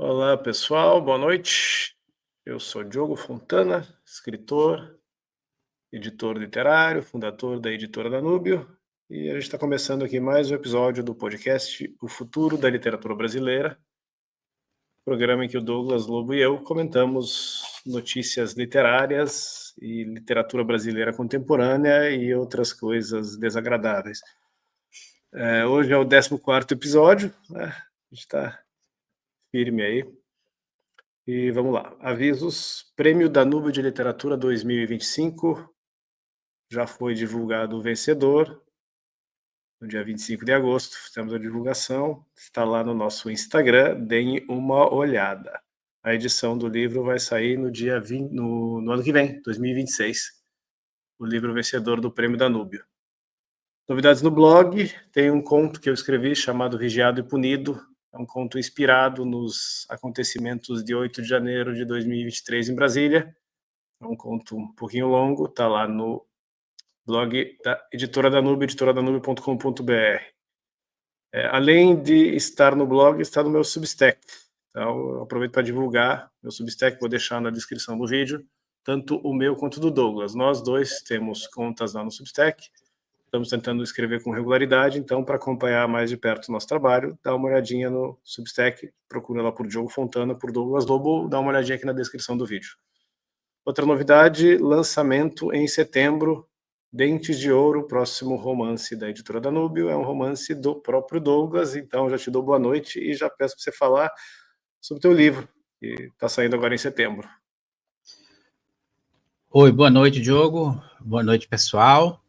Olá, pessoal, boa noite. Eu sou Diogo Fontana, escritor, editor literário, fundador da Editora Danúbio, e a gente está começando aqui mais um episódio do podcast O Futuro da Literatura Brasileira, programa em que o Douglas Lobo e eu comentamos notícias literárias e literatura brasileira contemporânea e outras coisas desagradáveis. Hoje é o 14º episódio, né? A gente está firme aí. E vamos lá. Avisos. Prêmio Danúbio de Literatura 2025. Já foi divulgado o vencedor. No dia 25 de agosto, fizemos a divulgação. Está lá no nosso Instagram. Deem uma olhada. A edição do livro vai sair no dia 20, no ano que vem, 2026. O livro vencedor do Prêmio Danúbio. Novidades no blog. Tem um conto que eu escrevi chamado Vigiado e Punido. É um conto inspirado nos acontecimentos de 8 de janeiro de 2023 em Brasília. É um conto um pouquinho longo, está lá no blog da Editora Danúbio, editoradanubio.com.br. Além de estar no blog, está no meu Substack. Então, eu aproveito para divulgar meu Substack, vou deixar na descrição do vídeo, tanto o meu quanto do Douglas. Nós dois temos contas lá no Substack. Estamos tentando escrever com regularidade, então, para acompanhar mais de perto o nosso trabalho, dá uma olhadinha no Substack, procura lá por Diogo Fontana, por Douglas Lobo, dá uma olhadinha aqui na descrição do vídeo. Outra novidade, lançamento em setembro, Dentes de Ouro, próximo romance da Editora Danúbio, é um romance do próprio Douglas, então já te dou boa noite e já peço para você falar sobre o teu livro, que está saindo agora em setembro. Oi, boa noite, Diogo, boa noite, pessoal.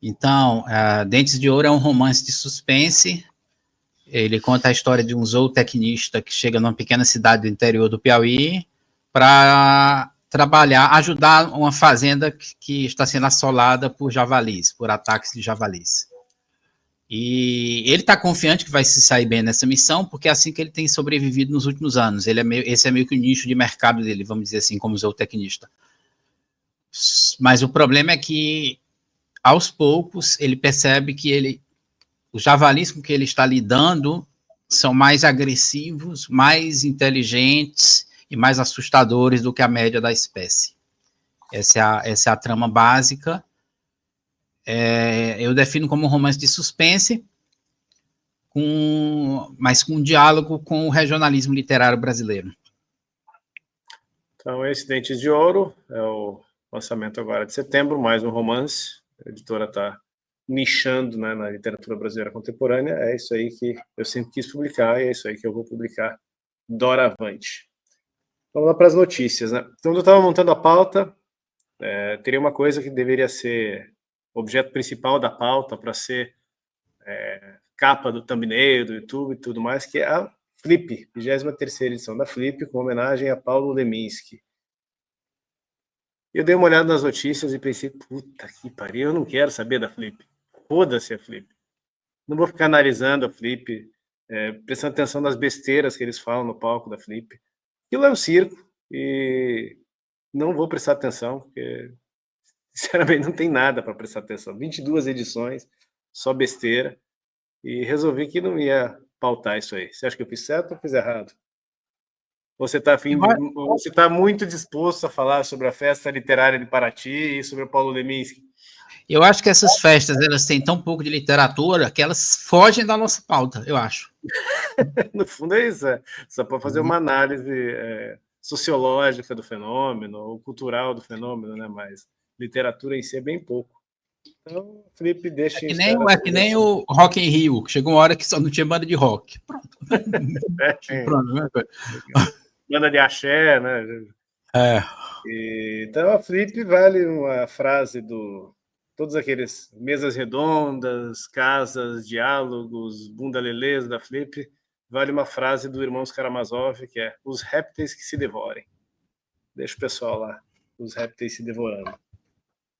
Então, Dentes de Ouro é um romance de suspense. Ele conta a história de um zootecnista que chega numa pequena cidade do interior do Piauí para ajudar uma fazenda que está sendo assolada por javalis, por ataques de javalis. E ele está confiante que vai se sair bem nessa missão, porque é assim que ele tem sobrevivido nos últimos anos. Esse é meio que o nicho de mercado dele, vamos dizer assim, como zootecnista. Mas o problema é que aos poucos, ele percebe que os javalis com que ele está lidando são mais agressivos, mais inteligentes e mais assustadores do que a média da espécie. Essa é a trama básica. Eu defino como um romance de suspense, mas com um diálogo com o regionalismo literário brasileiro. Então, esse Dentes de Ouro é o lançamento agora de setembro, mais um romance. A editora está nichando, né, na literatura brasileira contemporânea. É isso aí que eu sempre quis publicar e é isso aí que eu vou publicar doravante. Vamos lá para as notícias, né? Então, eu estava montando a pauta, teria uma coisa que deveria ser objeto principal da pauta para ser capa do thumbnail, do YouTube e tudo mais, que é a Flip, 23ª edição da Flip, com homenagem a Paulo Leminski. Eu dei uma olhada nas notícias e pensei, puta que pariu, eu não quero saber da Flip. Foda-se a Flip. Não vou ficar analisando a Flip, prestando atenção nas besteiras que eles falam no palco da Flip. Aquilo é um circo e não vou prestar atenção, porque, sinceramente, não tem nada para prestar atenção. 22 edições, só besteira. E resolvi que não ia pautar isso aí. Você acha que eu fiz certo ou fiz errado? Você está muito disposto a falar sobre a festa literária de Paraty e sobre o Paulo Leminski? Eu acho que essas festas, elas têm tão pouco de literatura que elas fogem da nossa pauta, eu acho. No fundo é isso, só para fazer uma análise sociológica do fenômeno, ou cultural do fenômeno, né? Mas literatura em si é bem pouco. Então, Felipe, deixa É que nem o Rock in Rio, que chegou uma hora que só não tinha banda de rock. Pronto. Pronto, banda de axé, né? Então, a Flip vale uma frase do todos aqueles mesas redondas, casas, diálogos, bunda lelês da Flip, vale uma frase do Irmãos Karamazov, que é os répteis que se devorem. Deixa o pessoal lá, os répteis se devorando.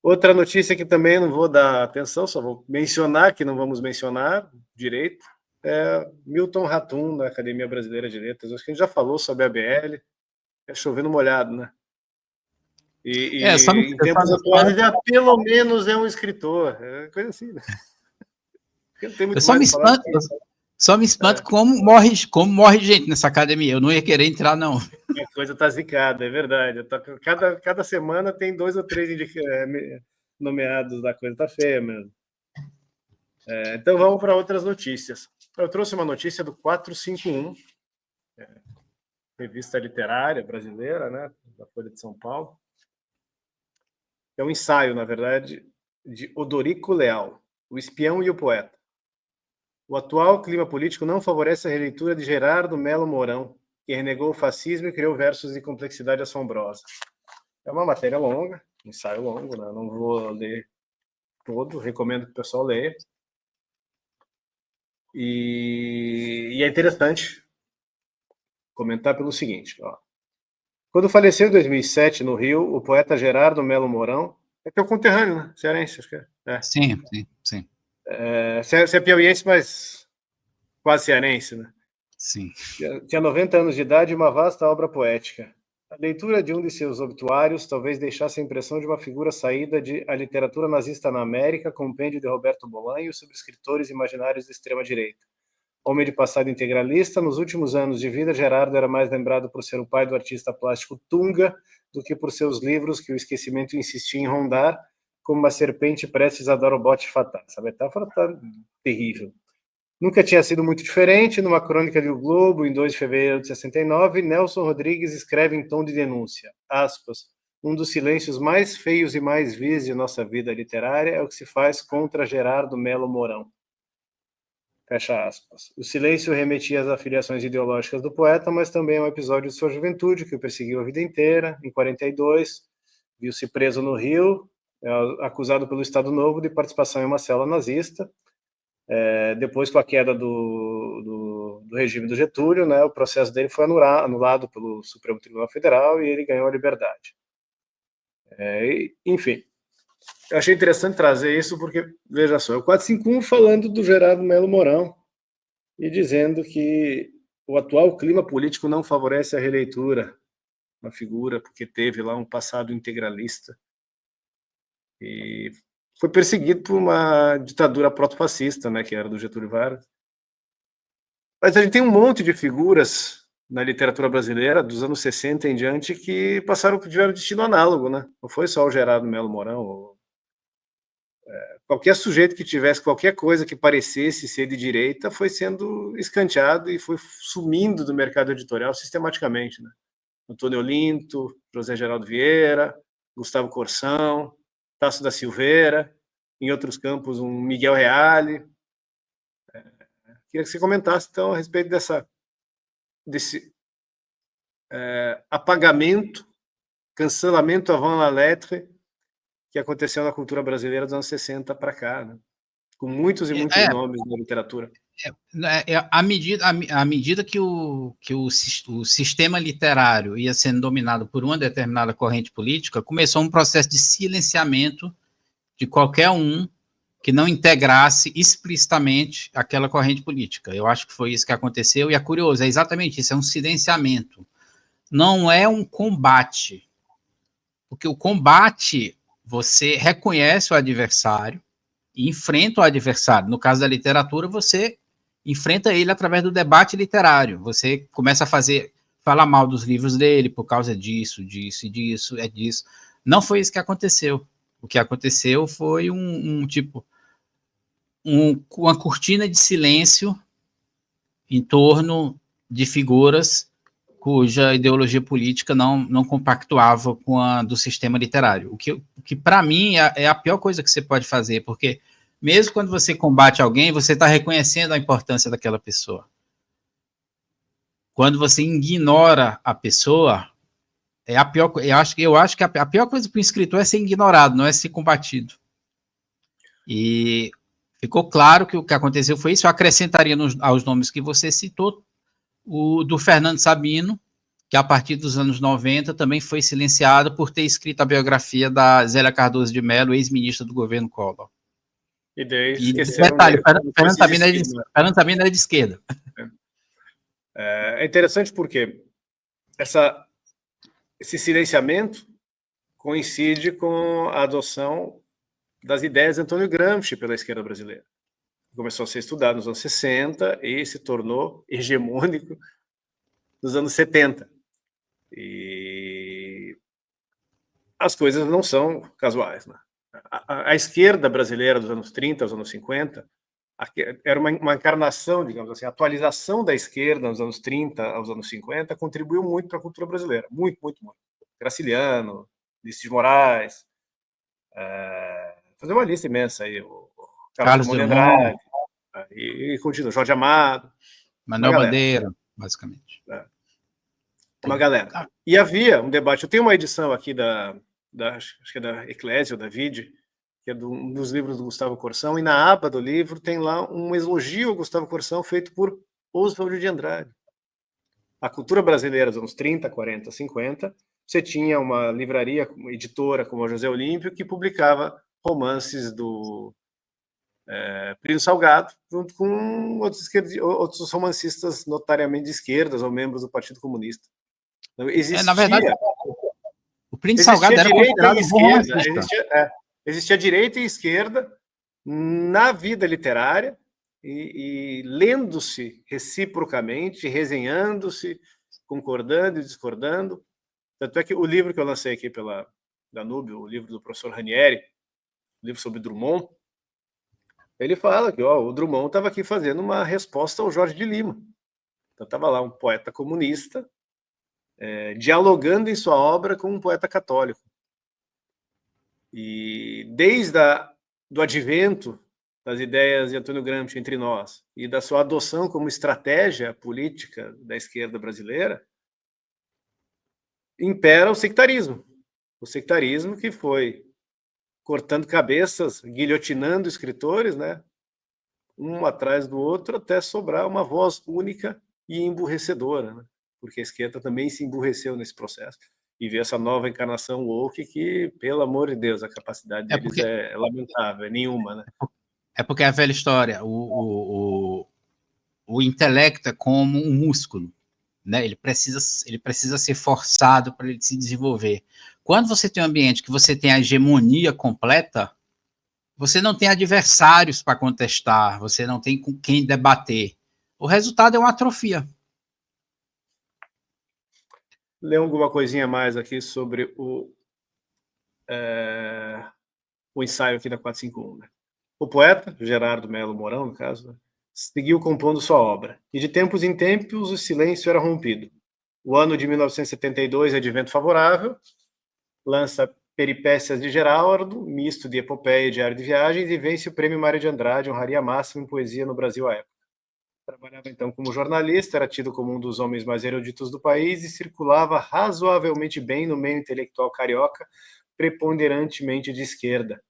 Outra notícia que também não vou dar atenção, só vou mencionar, que não vamos mencionar direito, é Milton Ratum, da Academia Brasileira de Letras. Acho que a gente já falou sobre a BL, é chovendo molhado, né? Em tempos atuais, ele pelo menos é um escritor. É coisa assim, né? Eu só me espanto. Só me espanta como morre gente nessa academia. Eu não ia querer entrar, não. A coisa tá zicada, é verdade. Cada semana tem 2 ou 3 nomeados da coisa, tá feia mesmo. Então vamos para outras notícias. Eu trouxe uma notícia do 451, revista literária brasileira, né, da Folha de São Paulo. É um ensaio, na verdade, de Odorico Leal, O Espião e o Poeta. O atual clima político não favorece a releitura de Gerardo Melo Mourão, que renegou o fascismo e criou versos de complexidade assombrosa. É uma matéria longa, um ensaio longo, né? Não vou ler todo, recomendo que o pessoal leia. E é interessante comentar pelo seguinte, ó. Quando faleceu em 2007 no Rio, o poeta Gerardo Melo Mourão, é teu conterrâneo, né? Cearense, acho que é. Sim. Você é piauiense, mas quase cearense, né? Sim. Tinha 90 anos de idade e uma vasta obra poética. A leitura de um de seus obituários talvez deixasse a impressão de uma figura saída de A Literatura Nazista na América, compêndio de Roberto Bolanho sobre escritores imaginários de extrema-direita. Homem de passado integralista, nos últimos anos de vida, Gerardo era mais lembrado por ser o pai do artista plástico Tunga do que por seus livros que o esquecimento insistia em rondar, como uma serpente prestes a dar o bote fatal. Essa metáfora está terrível. Nunca tinha sido muito diferente. Numa crônica do Globo, em 2 de fevereiro de 69, Nelson Rodrigues escreve em tom de denúncia, aspas, um dos silêncios mais feios e mais vis de nossa vida literária é o que se faz contra Gerardo Melo Mourão. Fecha aspas. O silêncio remetia às afiliações ideológicas do poeta, mas também a um episódio de sua juventude, que o perseguiu a vida inteira. Em 42, viu-se preso no Rio, acusado pelo Estado Novo de participação em uma célula nazista. Depois, com a queda do regime do Getúlio, né, o processo dele foi anulado pelo Supremo Tribunal Federal e ele ganhou a liberdade. Enfim, eu achei interessante trazer isso porque, veja só, é o 451 falando do Gerardo Melo Mourão e dizendo que o atual clima político não favorece a releitura, uma figura, porque teve lá um passado integralista e foi perseguido por uma ditadura proto-fascista, né, que era do Getúlio Vargas. Mas a gente tem um monte de figuras na literatura brasileira dos anos 60 em diante que tiveram destino análogo, né? Não foi só o Gerardo Melo Mourão. Qualquer sujeito que tivesse qualquer coisa que parecesse ser de direita foi sendo escanteado e foi sumindo do mercado editorial sistematicamente, né? Antônio Olinto, José Geraldo Vieira, Gustavo Corsão, Tasso da Silveira, em outros campos um Miguel Reale. Queria que você comentasse então a respeito desse apagamento, cancelamento avant la lettre que aconteceu na cultura brasileira dos anos 60 para cá, né? Com muitos e muitos nomes na literatura. À medida que o sistema literário ia sendo dominado por uma determinada corrente política, começou um processo de silenciamento de qualquer um que não integrasse explicitamente aquela corrente política. Eu acho que foi isso que aconteceu, e é curioso, é exatamente isso, é um silenciamento. Não é um combate, porque o combate, você reconhece o adversário e enfrenta o adversário. No caso da literatura, você enfrenta ele através do debate literário. Você começa a falar mal dos livros dele por causa disso, disso e disso, é disso. Não foi isso que aconteceu. O que aconteceu foi uma cortina de silêncio em torno de figuras cuja ideologia política não compactuava com a do sistema literário. O que para mim, é a pior coisa que você pode fazer, porque mesmo quando você combate alguém, você está reconhecendo a importância daquela pessoa. Quando você ignora a pessoa, é a pior. Eu acho que a pior coisa para o escritor é ser ignorado, não é ser combatido. E ficou claro que o que aconteceu foi isso. Eu acrescentaria aos nomes que você citou o do Fernando Sabino, que a partir dos anos 90 também foi silenciado por ter escrito a biografia da Zélia Cardoso de Mello, ex-ministra do governo Collor. E daí esqueceram detalhe, Fernando Sabino era de esquerda. É interessante porque esse silenciamento coincide com a adoção das ideias de Antônio Gramsci pela esquerda brasileira. começou a ser estudado nos anos 60 e se tornou hegemônico nos anos 70. E as coisas não são casuais, né? A esquerda brasileira dos anos 30 aos anos 50 era uma encarnação, digamos assim, a atualização da esquerda nos anos 30 aos anos 50 contribuiu muito para a cultura brasileira, muito, muito, muito. Graciliano, Ulisses de Moraes, fazer uma lista imensa aí, o Carlos Drummond de Andrade, e continua, Jorge Amado, Manuel Bandeira, basicamente. Uma galera. E havia um debate, eu tenho uma edição aqui acho que é da Eclésia, ou da Vide, que é um dos livros do Gustavo Corsão, e na aba do livro tem lá um elogio ao Gustavo Corsão feito por Oswald de Andrade. A cultura brasileira dos anos 30, 40, 50, você tinha uma livraria, uma editora como a José Olímpio, que publicava romances do Plínio Salgado, junto com outros romancistas notariamente de esquerdas ou membros do Partido Comunista. Então, na verdade, o Plínio Salgado era considerado um bom romancista. Existia direita e esquerda na vida literária e lendo-se reciprocamente, resenhando-se, concordando e discordando. Tanto é que o livro que eu lancei aqui pela Danúbio, o livro do professor Ranieri, o livro sobre Drummond, ele fala que o Drummond estava aqui fazendo uma resposta ao Jorge de Lima. Então estava lá um poeta comunista dialogando em sua obra com um poeta católico. E desde do advento das ideias de Antônio Gramsci entre nós e da sua adoção como estratégia política da esquerda brasileira, impera o sectarismo. O sectarismo que foi cortando cabeças, guilhotinando escritores, né, um atrás do outro, até sobrar uma voz única e emburrecedora, né? Porque a esquerda também se emburreceu nesse processo. E vê essa nova encarnação woke que, pelo amor de Deus, a capacidade deles é lamentável, é nenhuma, né? É porque é a velha história, o intelecto é como um músculo, né? Ele precisa ser forçado para ele se desenvolver. Quando você tem um ambiente que você tem a hegemonia completa, você não tem adversários para contestar, você não tem com quem debater. O resultado é uma atrofia. Lê alguma coisinha mais aqui sobre o ensaio aqui da 451. Né? O poeta, Gerardo Melo Mourão, no caso, né, seguiu compondo sua obra, e de tempos em tempos o silêncio era rompido. O ano de 1972 é de vento favorável, lança Peripécias de Geraldo, misto de epopeia e diário de viagens, e vence o Prêmio Mário de Andrade, honraria máxima em poesia no Brasil à época. Trabalhava então como jornalista, era tido como um dos homens mais eruditos do país e circulava razoavelmente bem no meio intelectual carioca, preponderantemente de esquerda.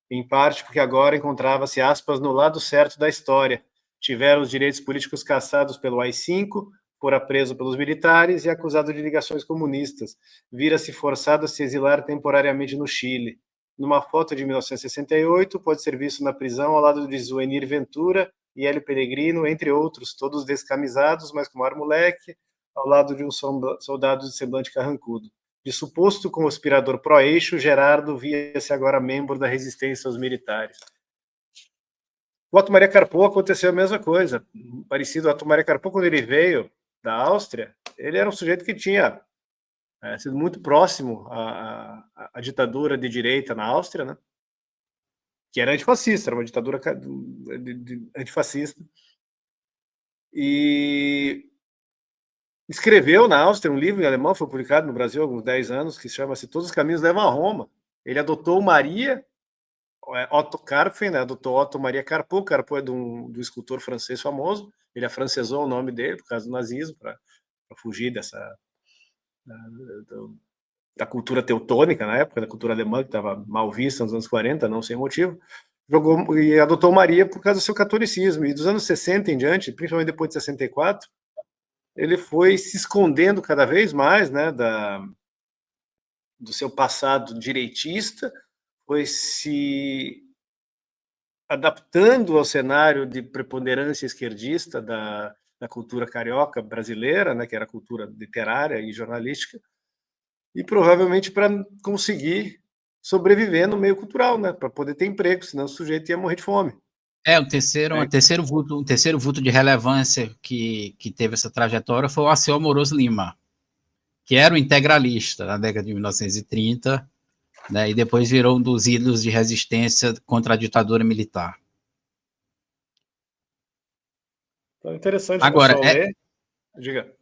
Em parte porque agora encontrava-se, aspas, no lado certo da história. Tiveram os direitos políticos cassados pelo AI-5, fora preso pelos militares e acusado de ligações comunistas. Vira-se forçado a se exilar temporariamente no Chile. Numa foto de 1968, pode ser visto na prisão ao lado de Zuenir Ventura e Hélio Peregrino, entre outros, todos descamisados, mas com ar moleque, ao lado de um soldado de semblante carrancudo. De suposto conspirador pró-eixo, Gerardo via-se agora membro da resistência aos militares. O Otto Maria Carpo aconteceu a mesma coisa. Parecido, o Otto Maria Carpo, quando ele veio da Áustria, ele era um sujeito que tinha sido muito próximo à ditadura de direita na Áustria, né? Que era antifascista, era uma ditadura antifascista. E escreveu na Áustria um livro em alemão, foi publicado no Brasil há alguns 10 anos, que chama-se Todos os Caminhos Levam a Roma. Ele adotou Maria, Otto Karpfen, né? Adotou Otto Maria Carpo. Carpo é do escultor francês famoso, ele afrancesou o nome dele por causa do nazismo, para fugir da cultura teutônica na época, da cultura alemã, que estava mal vista nos anos 40, não sem motivo. Jogou e adotou Maria por causa do seu catolicismo. E dos anos 60 em diante, principalmente depois de 64, ele foi se escondendo cada vez mais, né, do seu passado direitista, foi se adaptando ao cenário de preponderância esquerdista da cultura carioca brasileira, né, que era a cultura literária e jornalística, e provavelmente para conseguir sobreviver no meio cultural, né, para poder ter emprego, senão o sujeito ia morrer de fome. O terceiro vulto de relevância que teve essa trajetória foi o Alceu Moroso Lima, que era o integralista na década de 1930, né, e depois virou um dos ídolos de resistência contra a ditadura militar. Então, interessante o Agora, pessoal ler. Diga.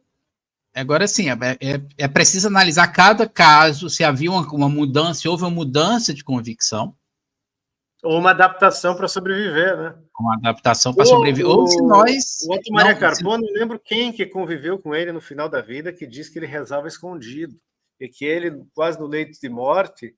Agora, sim, é preciso analisar cada caso, se havia uma mudança, se houve uma mudança de convicção. Ou uma adaptação para sobreviver, né? Uma adaptação para sobreviver. Ou se nós... O Otto Maria Carpo, não lembro quem que conviveu com ele no final da vida, que disse que ele rezava escondido. E que ele, quase no leito de morte,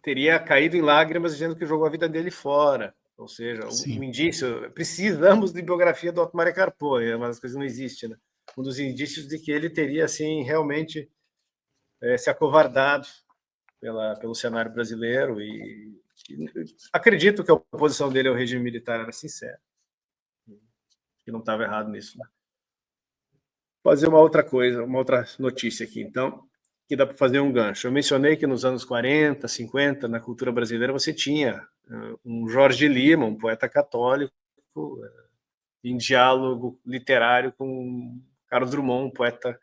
teria caído em lágrimas dizendo que jogou a vida dele fora. Ou seja, um indício... Precisamos de biografia do Otto Maria Carpo, mas as coisas não existem, né? Um dos indícios de que ele teria, assim, realmente se acovardado pelo cenário brasileiro e acredito que a oposição dele ao regime militar era sincera, que não estava errado nisso, né? Fazer uma outra coisa, uma outra notícia aqui, então, que dá para fazer um gancho. Eu mencionei que nos anos 40, 50, na cultura brasileira, você tinha um Jorge Lima, um poeta católico, em diálogo literário com Carlos Drummond, um poeta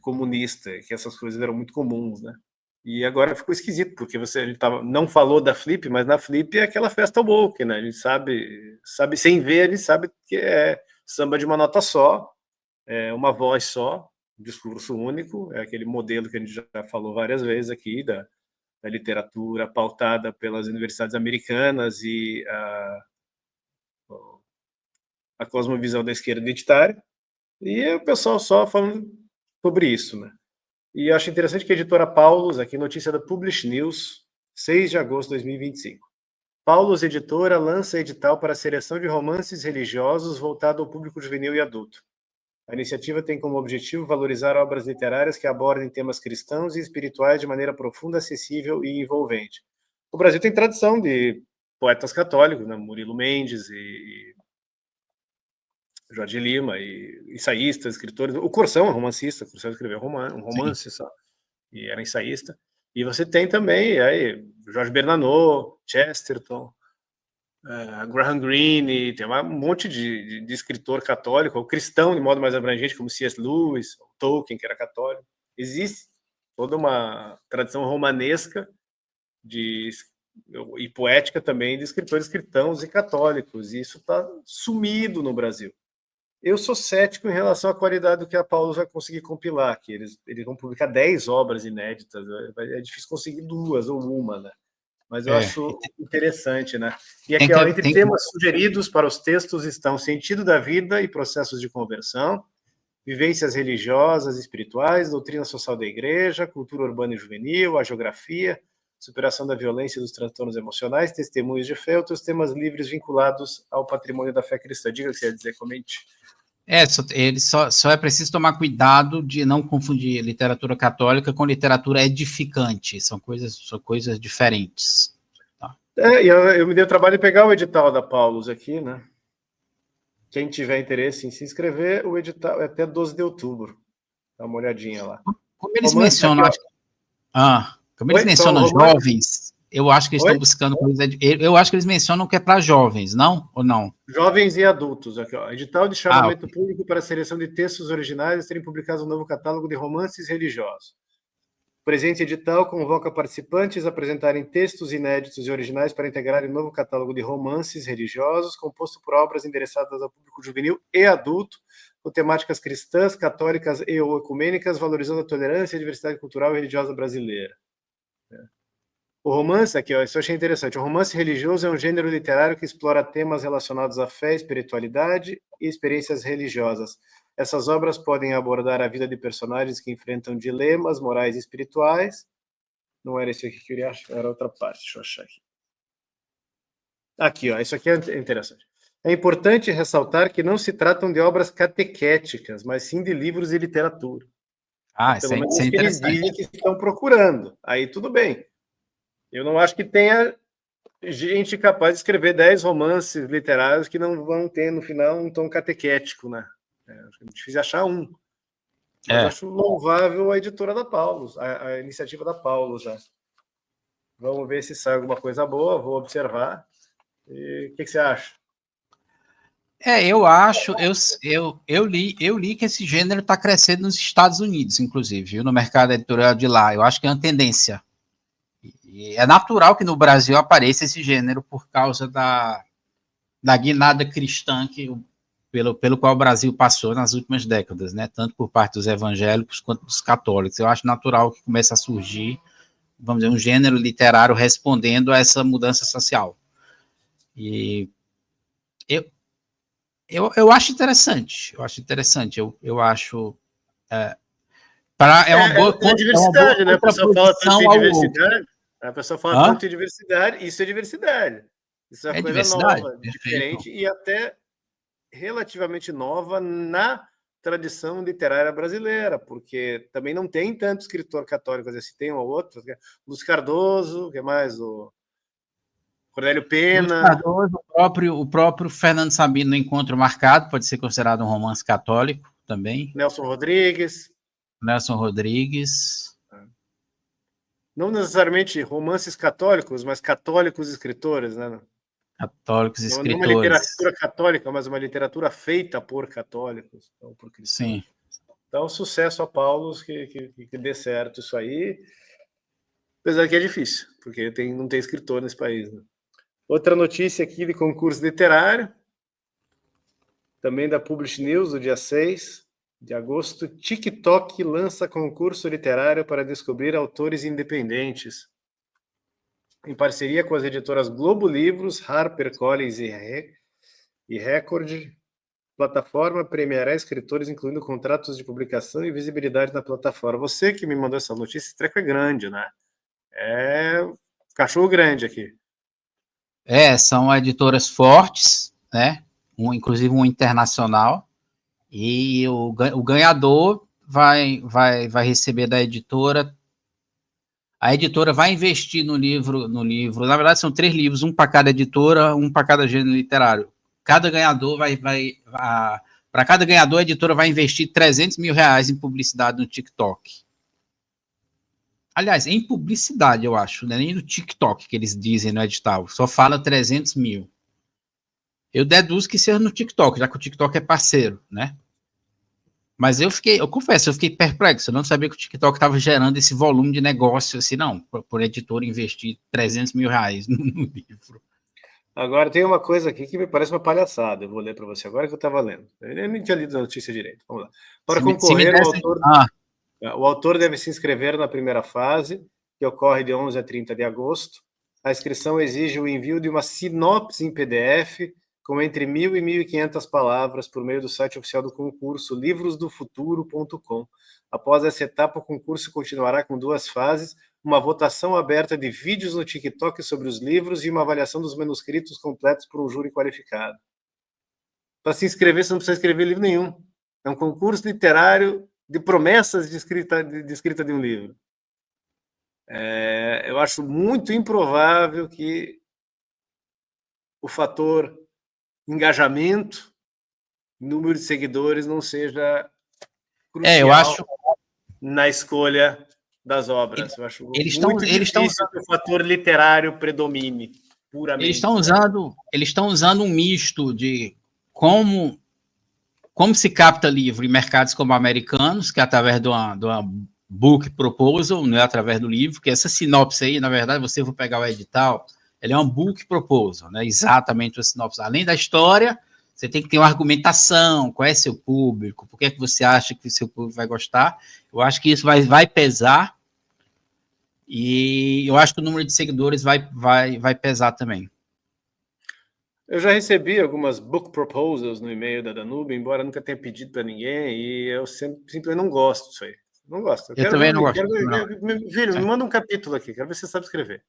comunista, que essas coisas eram muito comuns, né? E agora ficou esquisito, porque não falou da Flip, mas na Flip é aquela festa woke, né? A gente sabe sem ver, a gente sabe que é samba de uma nota só, uma voz só, discurso único, é aquele modelo que a gente já falou várias vezes aqui, da literatura pautada pelas universidades americanas e a cosmovisão da esquerda identitária, e o pessoal só falando sobre isso, né? E eu acho interessante que a editora Paulus, aqui notícia da Publish News, 6 de agosto de 2025. Paulus Editora lança edital para a seleção de romances religiosos voltado ao público juvenil e adulto. A iniciativa tem como objetivo valorizar obras literárias que abordem temas cristãos e espirituais de maneira profunda, acessível e envolvente. O Brasil tem tradição de poetas católicos, né? Murilo Mendes e Jorge Lima, e ensaístas, escritores. O Corsão é romancista, o Corsão escreveu um romance só, e era ensaísta. E você tem também aí Jorge Bernanos, Chesterton, Graham Greene, tem um monte de escritor católico, ou cristão de modo mais abrangente, como C.S. Lewis, Tolkien, que era católico. Existe toda uma tradição romanesca e poética também de escritores cristãos e católicos, e isso está sumido no Brasil. Eu sou cético em relação à qualidade do que a Paulus vai conseguir compilar, que eles vão publicar 10 obras inéditas, é difícil conseguir 2 ou uma, né? Mas eu acho interessante, né? E aqui, entre temas sugeridos para os textos estão sentido da vida e processos de conversão, vivências religiosas e espirituais, doutrina social da igreja, cultura urbana e juvenil, a geografia, superação da violência e dos transtornos emocionais, testemunhos de fé, outros temas livres vinculados ao patrimônio da fé cristã. Diga o que você ia dizer, comente. Só é preciso tomar cuidado de não confundir literatura católica com literatura edificante, são coisas diferentes. Tá? Eu me dei o trabalho de pegar o edital da Paulus aqui, né? Quem tiver interesse em se inscrever, o edital é até 12 de outubro. Dá uma olhadinha lá. Como eles mencionam, jovens, eu acho que eles estão buscando coisa. Eu acho que eles mencionam que é para jovens, não? Ou não? Jovens e adultos. Aqui, ó. Edital de chamamento público para a seleção de textos originais a serem publicados um novo catálogo de romances religiosos. O presente edital convoca participantes a apresentarem textos inéditos e originais para integrarem um novo catálogo de romances religiosos, composto por obras endereçadas ao público juvenil e adulto, com temáticas cristãs, católicas e ou ecumênicas, valorizando a tolerância e a diversidade cultural e religiosa brasileira. O romance, aqui, ó, isso eu achei interessante. O romance religioso é um gênero literário que explora temas relacionados à fé, espiritualidade e experiências religiosas. Essas obras podem abordar a vida de personagens que enfrentam dilemas morais e espirituais. Não era isso aqui que eu queria achar, era outra parte. Deixa eu achar aqui. Aqui, ó, isso aqui é interessante. É importante ressaltar que não se tratam de obras catequéticas, mas sim de livros e literatura. Pelo menos que eles dizem que estão procurando. Aí tudo bem. Eu não acho que tenha gente capaz de escrever 10 romances literários que não vão ter, no final, um tom catequético, né? É difícil achar um. Mas acho louvável a editora da Paulus, a iniciativa da Paulus. Né? Vamos ver se sai alguma coisa boa, vou observar. E o que você acha? Eu acho, eu li que esse gênero está crescendo nos Estados Unidos, inclusive, viu, no mercado editorial de lá. Eu acho que é uma tendência. E é natural que no Brasil apareça esse gênero por causa da guinada cristã pelo qual o Brasil passou nas últimas décadas, né? Tanto por parte dos evangélicos quanto dos católicos. Eu acho natural que comece a surgir, vamos dizer, um gênero literário respondendo a essa mudança social. E eu acho interessante. Eu acho é uma boa diversidade, né? A pessoa fala tanto em diversidade. A pessoa fala tanto em diversidade, isso é diversidade. Isso é uma coisa nova, diferente e até relativamente nova na tradição literária brasileira, porque também não tem tanto escritor católico, assim, tem um ou outro, Luz Cardoso, o que mais? O Cornélio Pena. Cardoso, o próprio Fernando Sabino no Encontro Marcado, pode ser considerado um romance católico também. Nelson Rodrigues. Não necessariamente romances católicos, mas católicos escritores, né? Católicos escritores. Não uma literatura católica, mas uma literatura feita por católicos, ou por cristãos. Sim. Então, sucesso a Paulo, que dê certo isso aí. Apesar que é difícil, porque não tem escritor nesse país. Né? Outra notícia aqui de concurso literário, também da Publish News, do dia 6 de agosto, TikTok lança concurso literário para descobrir autores independentes. Em parceria com as editoras Globo Livros, HarperCollins e Record, a plataforma premiará escritores, incluindo contratos de publicação e visibilidade na plataforma. Você que me mandou essa notícia, esse treco é grande, né? É cachorro grande aqui. São editoras fortes, né? Inclusive um internacional. E o ganhador vai receber da editora. A editora vai investir no livro. Na verdade, são 3 livros, um para cada editora, um para cada gênero literário. Cada ganhador para cada ganhador, a editora vai investir R$300 mil em publicidade no TikTok. Aliás, em publicidade, eu acho, não é nem no TikTok que eles dizem no edital, só fala 300 mil. Eu deduzo que seja no TikTok, já que o TikTok é parceiro, né? Mas eu confesso, eu fiquei perplexo, eu não sabia que o TikTok estava gerando esse volume de negócio, assim, não, por editor investir R$300 mil no livro. Agora, tem uma coisa aqui que me parece uma palhaçada, eu vou ler para você agora que eu estava lendo. Eu nem tinha lido a notícia direito, vamos lá. Para concorrer, o autor deve se inscrever na primeira fase, que ocorre de 11 a 30 de agosto. A inscrição exige o envio de uma sinopse em PDF, com entre 1.000 e 1.500 palavras, por meio do site oficial do concurso, livrosdofuturo.com. Após essa etapa, o concurso continuará com 2 fases, uma votação aberta de vídeos no TikTok sobre os livros e uma avaliação dos manuscritos completos por um júri qualificado. Para se inscrever, você não precisa escrever livro nenhum. É um concurso literário de promessas de escrita de um livro. Eu acho muito improvável que o fator engajamento, número de seguidores não seja crucial na escolha das obras. Eu acho muito difícil que o fator literário predomine puramente. Eles estão usando um misto de como se capta livro em mercados como americanos, que é através de uma book proposal, não é através do livro, que essa sinopse aí, na verdade, você for pegar o edital, ele é um book proposal, né? Exatamente a sinopse. Além da história, você tem que ter uma argumentação, qual é seu público, por que é que você acha que o seu público vai gostar. Eu acho que isso vai pesar, e eu acho que o número de seguidores vai pesar também. Eu já recebi algumas book proposals no e-mail da Danúbio, embora nunca tenha pedido para ninguém, e eu simplesmente não gosto disso aí. Não gosto. Eu também não gosto. Filho, me manda um capítulo aqui, quero ver se você sabe escrever.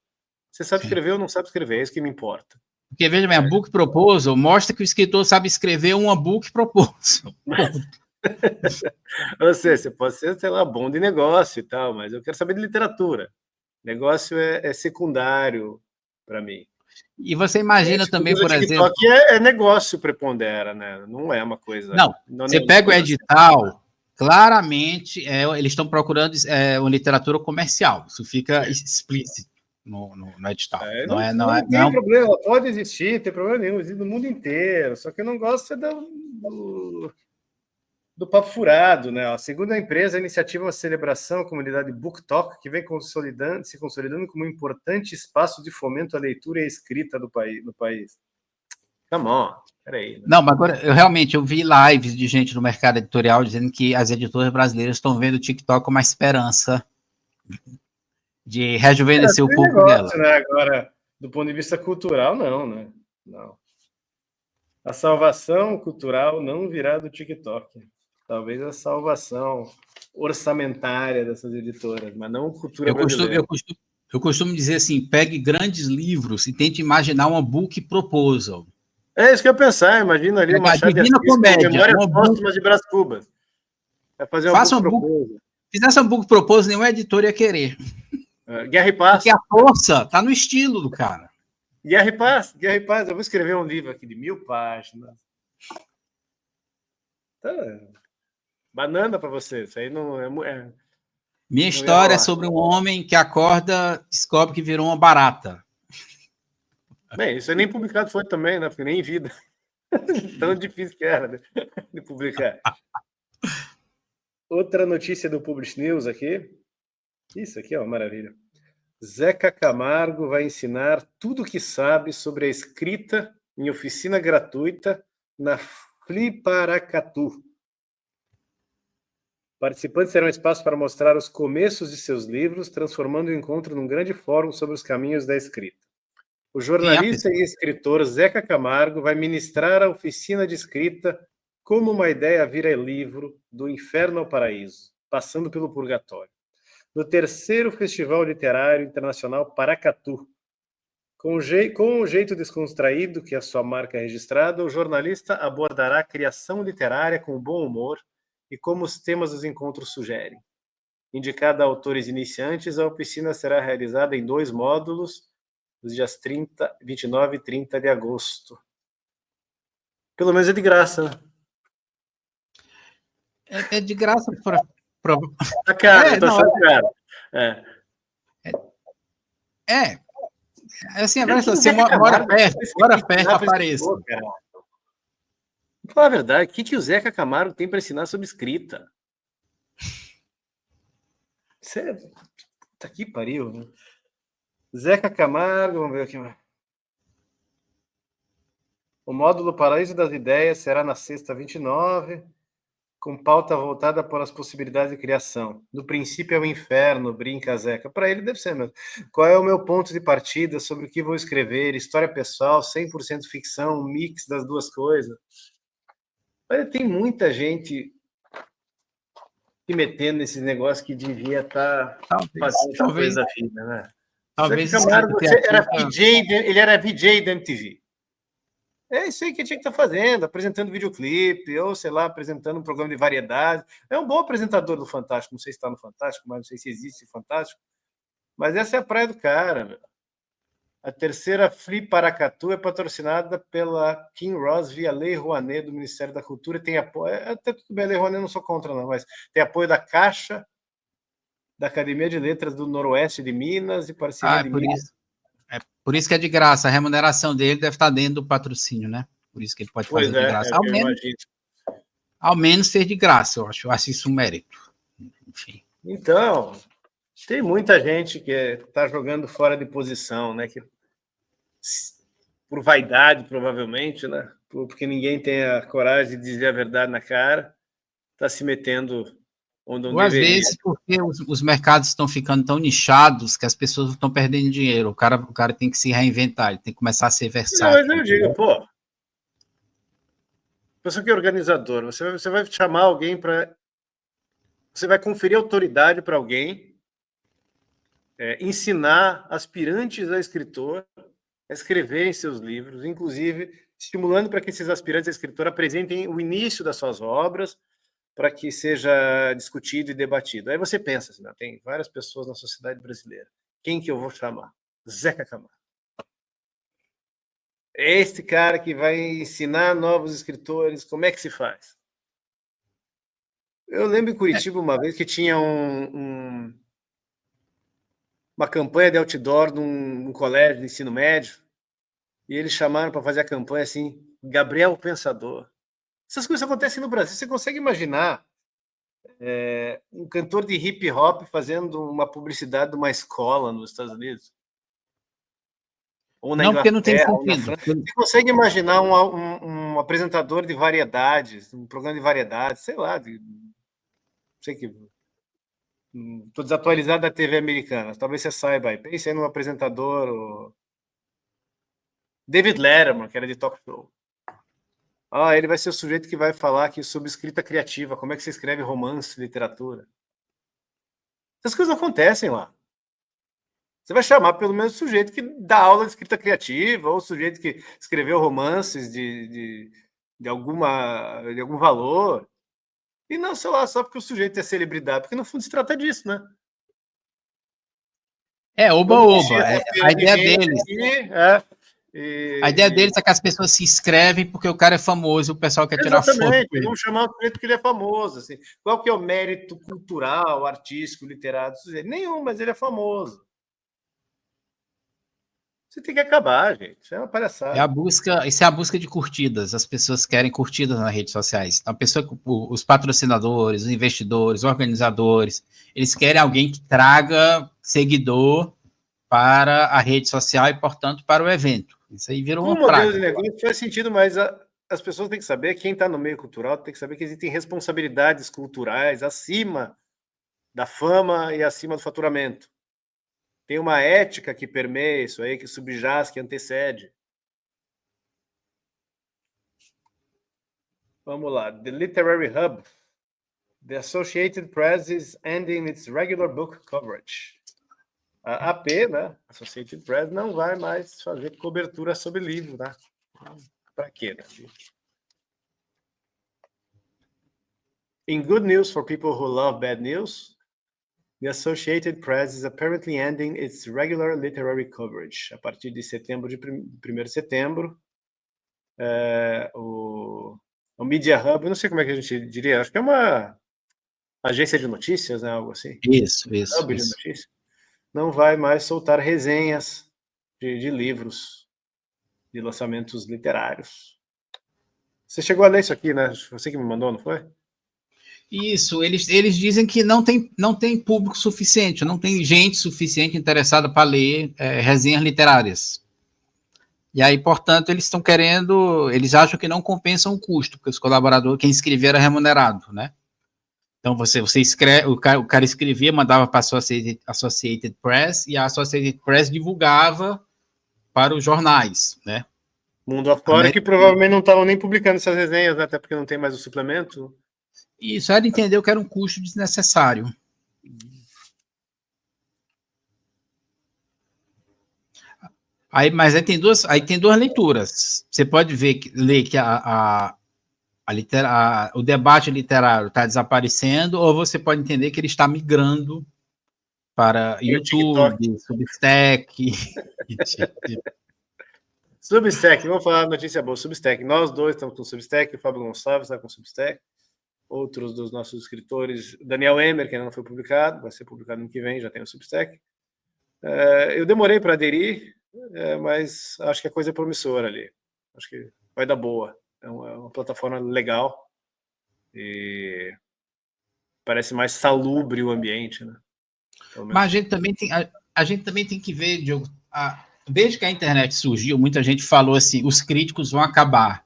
Você sabe escrever ou não sabe escrever, é isso que me importa. Porque, veja bem, a book proposal mostra que o escritor sabe escrever uma book proposal. Você pode ser, sei lá, bom de negócio e tal, mas eu quero saber de literatura. Negócio é secundário para mim. E você imagina também, por exemplo... TikTok é negócio prepondera, né? Não é uma coisa... Não você pega o edital, claramente, eles estão procurando uma literatura comercial. Isso fica explícito. no edital. Não tem problema, pode existir, não tem problema nenhum, existe no mundo inteiro, só que eu não gosto do papo furado, né? Segundo a empresa, a iniciativa é uma celebração à comunidade BookTok, que vem se consolidando como um importante espaço de fomento à leitura e à escrita no país. Come on, peraí. Né? Não, mas agora, eu vi lives de gente no mercado editorial dizendo que as editoras brasileiras estão vendo o TikTok com uma esperança de rejuvenescer o público dela. Né? Agora, do ponto de vista cultural, não, né? Não. A salvação cultural não virá do TikTok. Talvez a salvação orçamentária dessas editoras, mas não cultura brasileira. Eu costumo dizer assim, pegue grandes livros e tente imaginar uma book proposal. É isso que eu ia pensar, imagina ali uma Divina Comédia, Memórias Póstumas de Brás Cubas. Vai fazer uma book, fizesse uma book proposal, nenhuma editora ia querer. Guerra e Paz. Porque a força está no estilo do cara. Guerra e Paz. Eu vou escrever um livro aqui de 1000 páginas. Então, banana para você. Isso aí não é. Minha história é sobre um homem que acorda, descobre que virou uma barata. Bem, isso aí nem publicado foi também, né? Porque nem em vida. Tão difícil que era de publicar. Outra notícia do Publish News aqui. Isso aqui é uma maravilha. Zeca Camargo vai ensinar tudo o que sabe sobre a escrita em oficina gratuita na Fliparacatu. Participantes terão espaço para mostrar os começos de seus livros, transformando o encontro num grande fórum sobre os caminhos da escrita. O jornalista e escritor Zeca Camargo vai ministrar a oficina de escrita Como uma ideia vira livro, do inferno ao paraíso, passando pelo purgatório, no terceiro Festival Literário Internacional Paracatu. Com um jeito descontraído, que é a sua marca registrada, o jornalista abordará a criação literária com bom humor e como os temas dos encontros sugerem. Indicada a autores iniciantes, a oficina será realizada em 2 módulos, nos dias 29 e 30 de agosto. Pelo menos é de graça, né? É de graça para... A cara, tá achando caro. Assim, você mora perto, apareça. Vou falar a verdade, o que o Zeca Camargo tem para ensinar sobre escrita? Sério? Tá aqui, pariu. Né? Zeca Camargo, vamos ver aqui. O módulo Paraíso das Ideias será na sexta 29, com pauta voltada para as possibilidades de criação. No princípio é o inferno, brinca Zeca. Para ele deve ser mesmo. Qual é o meu ponto de partida, sobre o que vou escrever, história pessoal, 100% ficção, um mix das duas coisas. Olha, tem muita gente se metendo nesse negócio que devia estar fazendo essa coisa da vida, né? Talvez Camargo, ele era VJ da MTV. É isso aí que tinha que estar fazendo, apresentando videoclipe, ou sei lá, apresentando um programa de variedade. É um bom apresentador do Fantástico, não sei se está no Fantástico, mas não sei se existe Fantástico. Mas essa é a praia do cara, meu. A terceira Fliparacatu é patrocinada pela Kim Ross via Lei Rouanet do Ministério da Cultura. Tem apoio, até tudo bem, a Lei Rouanet não sou contra, não, mas tem apoio da Caixa, da Academia de Letras do Noroeste de Minas e parceria de Minas. É por isso que é de graça. A remuneração dele deve estar dentro do patrocínio, né? Por isso que ele pode fazer de graça. Ao menos ser de graça, eu acho isso um mérito. Enfim. Então, tem muita gente que está jogando fora de posição, né? Que, por vaidade, provavelmente, né? Porque ninguém tem a coragem de dizer a verdade na cara, está se metendo onde não deveria. Às vezes porque os mercados estão ficando tão nichados que as pessoas estão perdendo dinheiro. O cara tem que se reinventar, ele tem que começar a ser versátil. Não, mas eu digo, pô, pessoa que é organizador, você vai chamar alguém para... Você vai conferir autoridade para alguém, ensinar aspirantes a escritor a escreverem seus livros, inclusive estimulando para que esses aspirantes a escritor apresentem o início das suas obras, para que seja discutido e debatido. Aí você pensa assim, tem várias pessoas na sociedade brasileira. Quem que eu vou chamar? Zeca Camargo. É este cara que vai ensinar novos escritores como é que se faz. Eu lembro em Curitiba uma vez que tinha uma campanha de outdoor num colégio de ensino médio, e eles chamaram para fazer a campanha assim, Gabriel o Pensador. Essas coisas acontecem no Brasil. Você consegue imaginar um cantor de hip hop fazendo uma publicidade de uma escola nos Estados Unidos? Ou na Não, porque não tem Inglaterra, ou na sentido. França? Você consegue imaginar um apresentador de variedades, um programa de variedades, sei lá, não sei que... Estou desatualizado da TV americana, talvez você saiba aí. Pense aí num apresentador, o David Letterman, que era de talk show. Ele vai ser o sujeito que vai falar aqui sobre escrita criativa, como é que você escreve romance, literatura. Essas coisas acontecem lá. Você vai chamar pelo menos o sujeito que dá aula de escrita criativa, ou o sujeito que escreveu romances de algum valor. E não, sei lá, só porque o sujeito é celebridade, porque no fundo se trata disso, né? Oba-oba. A ideia deles. A ideia deles é que as pessoas se inscrevem porque o cara é famoso, o pessoal quer tirar foto. Exatamente, vamos chamar o sujeito porque ele é famoso. Assim. Qual que é o mérito cultural, artístico, literário do sujeito? Nenhum, mas ele é famoso. Você tem que acabar, gente. Isso é uma palhaçada. Isso é a busca de curtidas. As pessoas querem curtidas nas redes sociais. A pessoa, os patrocinadores, os investidores, os organizadores, eles querem alguém que traga seguidor para a rede social e, portanto, para o evento. Isso aí virou uma praga. O modelo de negócio faz sentido, mas as pessoas têm que saber, quem está no meio cultural tem que saber que existem responsabilidades culturais acima da fama e acima do faturamento. Tem uma ética que permeia isso aí, que subjaz, que antecede. Vamos lá. The Literary Hub. The Associated Press is ending its regular book coverage. A AP, né? Associated Press, não vai mais fazer cobertura sobre livro, né? Para quê, né? In good news for people who love bad news, the Associated Press is apparently ending its regular literary coverage. A partir de setembro, de 1º de setembro, o Media Hub, eu não sei como é que a gente diria, acho que é uma agência de notícias, né? Algo assim. Isso. Hub de notícias. Não vai mais soltar resenhas de livros, de lançamentos literários. Você chegou a ler isso aqui, né? Você que me mandou, não foi? Isso, eles dizem que não tem público suficiente, não tem gente suficiente interessada para ler resenhas literárias. E aí, portanto, eles estão querendo, eles acham que não compensam o custo, porque os colaboradores, quem escrevia era remunerado, né? Então, você escreve, o cara escrevia, mandava para a Associated Press, e a Associated Press divulgava para os jornais, né? Mundo afora, que provavelmente não estavam nem publicando essas resenhas, né? Até porque não tem mais o suplemento. Isso, ela entendeu que era um custo desnecessário. Mas aí tem duas leituras. Você pode ler que o debate literário está desaparecendo, ou você pode entender que ele está migrando para YouTube, Substack. Substack, vamos falar notícia boa. Substack, nós dois estamos com Substack, o Fábio Gonçalves está com Substack, outros dos nossos escritores, Daniel Emer, que ainda não foi publicado, vai ser publicado no que vem, já tem o Substack. Eu demorei para aderir, mas acho que a coisa é promissora ali. Acho que vai dar boa. É uma plataforma legal e parece mais salubre o ambiente, né? Mas a gente também tem que ver, Diogo, desde que a internet surgiu, muita gente falou assim, os críticos vão acabar.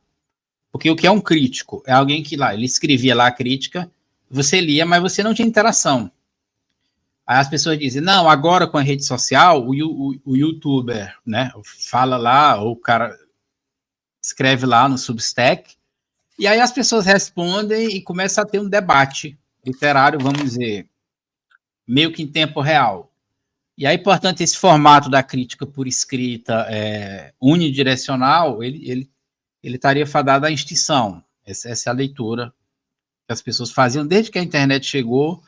Porque o que é um crítico? É alguém que ele escrevia lá a crítica, você lia, mas você não tinha interação. Aí as pessoas dizem, não, agora com a rede social, o youtuber, né, fala lá, ou o cara escreve lá no Substack, e aí as pessoas respondem e começa a ter um debate literário, vamos dizer, meio que em tempo real. E aí, portanto, esse formato da crítica por escrita unidirecional, ele estaria fadado à extinção. Essa é a leitura que as pessoas faziam desde que a internet chegou.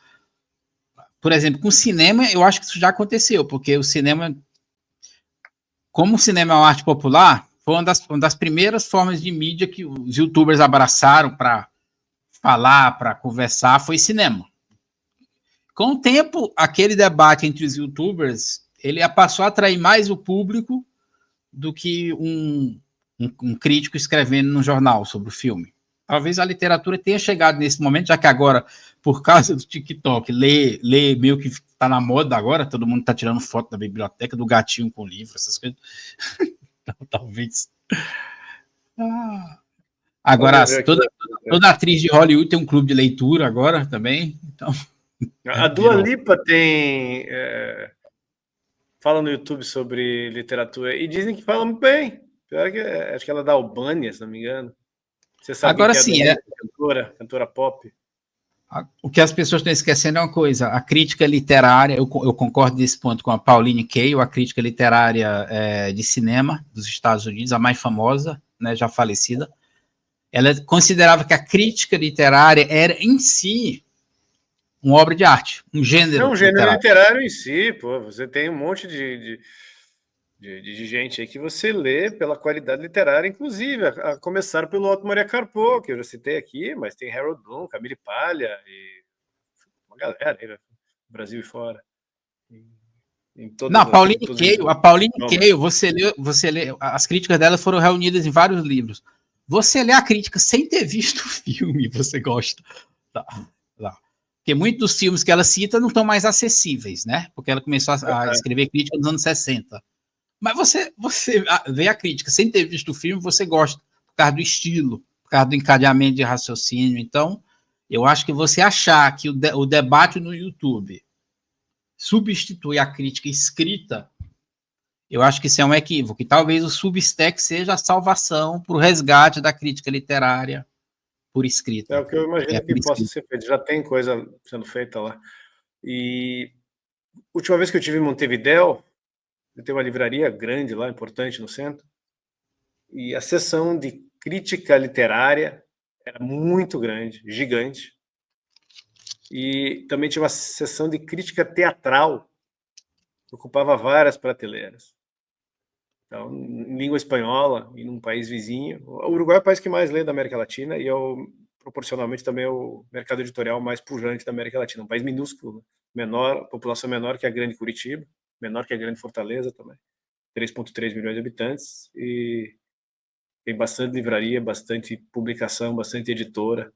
Por exemplo, com o cinema, eu acho que isso já aconteceu, porque o cinema, como o cinema é uma arte popular, foi uma das primeiras formas de mídia que os youtubers abraçaram para falar, para conversar, foi cinema. Com o tempo, aquele debate entre os youtubers, ele passou a atrair mais o público do que um crítico escrevendo no jornal sobre o filme. Talvez a literatura tenha chegado nesse momento, já que agora, por causa do TikTok, ler meio que está na moda agora, todo mundo está tirando foto da biblioteca, do gatinho com livro, essas coisas. Então, talvez. Agora, toda atriz de Hollywood tem um clube de leitura agora também. Então, a Dua Lipa tem... fala no YouTube sobre literatura e dizem que fala muito bem. Pior que acho que ela é da Albânia, se não me engano. Você sabe agora que sim, cantora pop. O que as pessoas estão esquecendo é uma coisa: a crítica literária, eu concordo nesse ponto com a Pauline Kael, a crítica literária de cinema dos Estados Unidos, a mais famosa, né, já falecida. Ela considerava que a crítica literária era em si uma obra de arte, um gênero. É um gênero literário em si, pô. Você tem um monte de gente aí que você lê pela qualidade literária, inclusive, a começar pelo Otto Maria Carpo, que eu já citei aqui, mas tem Harold Bloom, Camille Paglia e uma galera aí, Brasil e fora. Não, a Pauline Kael, você lê, as críticas dela foram reunidas em vários livros. Você lê a crítica sem ter visto o filme, você gosta. Tá. Porque muitos dos filmes que ela cita não estão mais acessíveis, né? Porque ela começou a escrever crítica nos anos 60. Mas você vê a crítica sem ter visto o filme, você gosta, por causa do estilo, por causa do encadeamento de raciocínio. Então, eu acho que você achar que o debate no YouTube substitui a crítica escrita, eu acho que isso é um equívoco. E talvez o Substack seja a salvação para o resgate da crítica literária por escrita. É o que eu imagino que possa ser feito. Já tem coisa sendo feita lá. E última vez que eu estive em Montevidéu, eu tenho uma livraria grande lá, importante no centro, e a seção de crítica literária era muito grande, gigante. E também tinha uma seção de crítica teatral, que ocupava várias prateleiras. Então, em língua espanhola, e num país vizinho. O Uruguai é o país que mais lê da América Latina e proporcionalmente também é o mercado editorial mais pujante da América Latina. Um país minúsculo, menor, população menor que a grande Curitiba, menor que a grande Fortaleza também. 3,3 milhões de habitantes e tem bastante livraria, bastante publicação, bastante editora.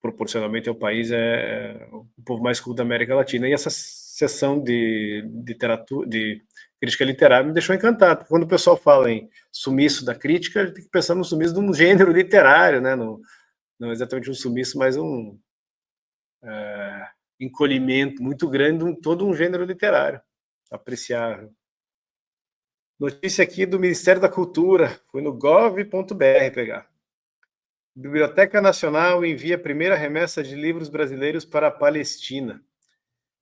Proporcionalmente ao país é o povo mais culto da América Latina. E essa sessão de literatura, de crítica literária, me deixou encantado. Quando o pessoal fala em sumiço da crítica, a gente tem que pensar no sumiço de um gênero literário, né? Não exatamente um sumiço, mas um encolhimento muito grande de todo um gênero literário, apreciável. Notícia aqui do Ministério da Cultura, foi no gov.br pegar. Biblioteca Nacional envia a primeira remessa de livros brasileiros para a Palestina.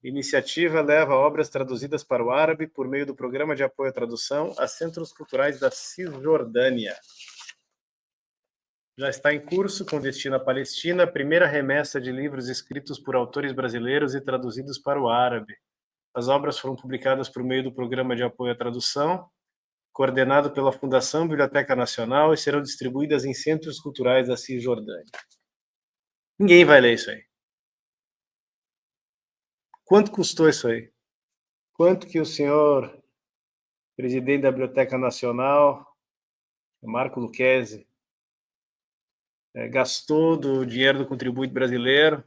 Iniciativa leva obras traduzidas para o árabe por meio do Programa de Apoio à Tradução a Centros Culturais da Cisjordânia. Já está em curso, com destino à Palestina, a primeira remessa de livros escritos por autores brasileiros e traduzidos para o árabe. As obras foram publicadas por meio do Programa de Apoio à Tradução, coordenado pela Fundação Biblioteca Nacional, e serão distribuídas em centros culturais da Cisjordânia. Ninguém vai ler isso aí. Quanto custou isso aí? Quanto que o senhor presidente da Biblioteca Nacional, Marco Lucchesi, gastou do dinheiro do contribuinte brasileiro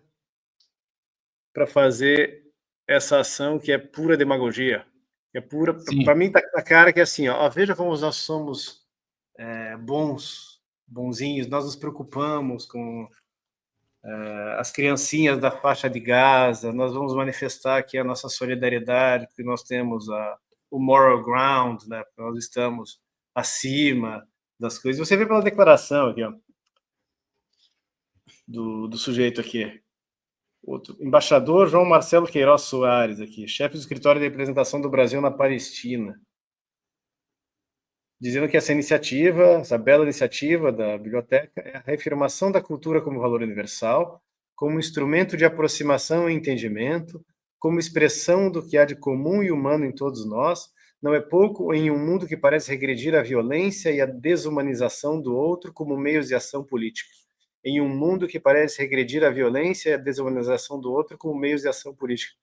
para fazer essa ação que é pura demagogia? É pura, para mim tá na cara que é assim, ó, veja como nós somos bonzinhos, nós nos preocupamos com as criancinhas da faixa de Gaza, nós vamos manifestar aqui a nossa solidariedade, porque nós temos o moral ground, né, porque nós estamos acima das coisas. Você vê pela declaração aqui, ó, do sujeito aqui. Outro, embaixador João Marcelo Queiroz Soares, aqui, chefe do escritório de representação do Brasil na Palestina, dizendo que essa iniciativa, essa bela iniciativa da biblioteca, é a reafirmação da cultura como valor universal, como instrumento de aproximação e entendimento, como expressão do que há de comum e humano em todos nós, não é pouco em um mundo que parece regredir à violência e à desumanização do outro como meios de ação política. Em um mundo que parece regredir à violência e à desumanização do outro como meios de ação política.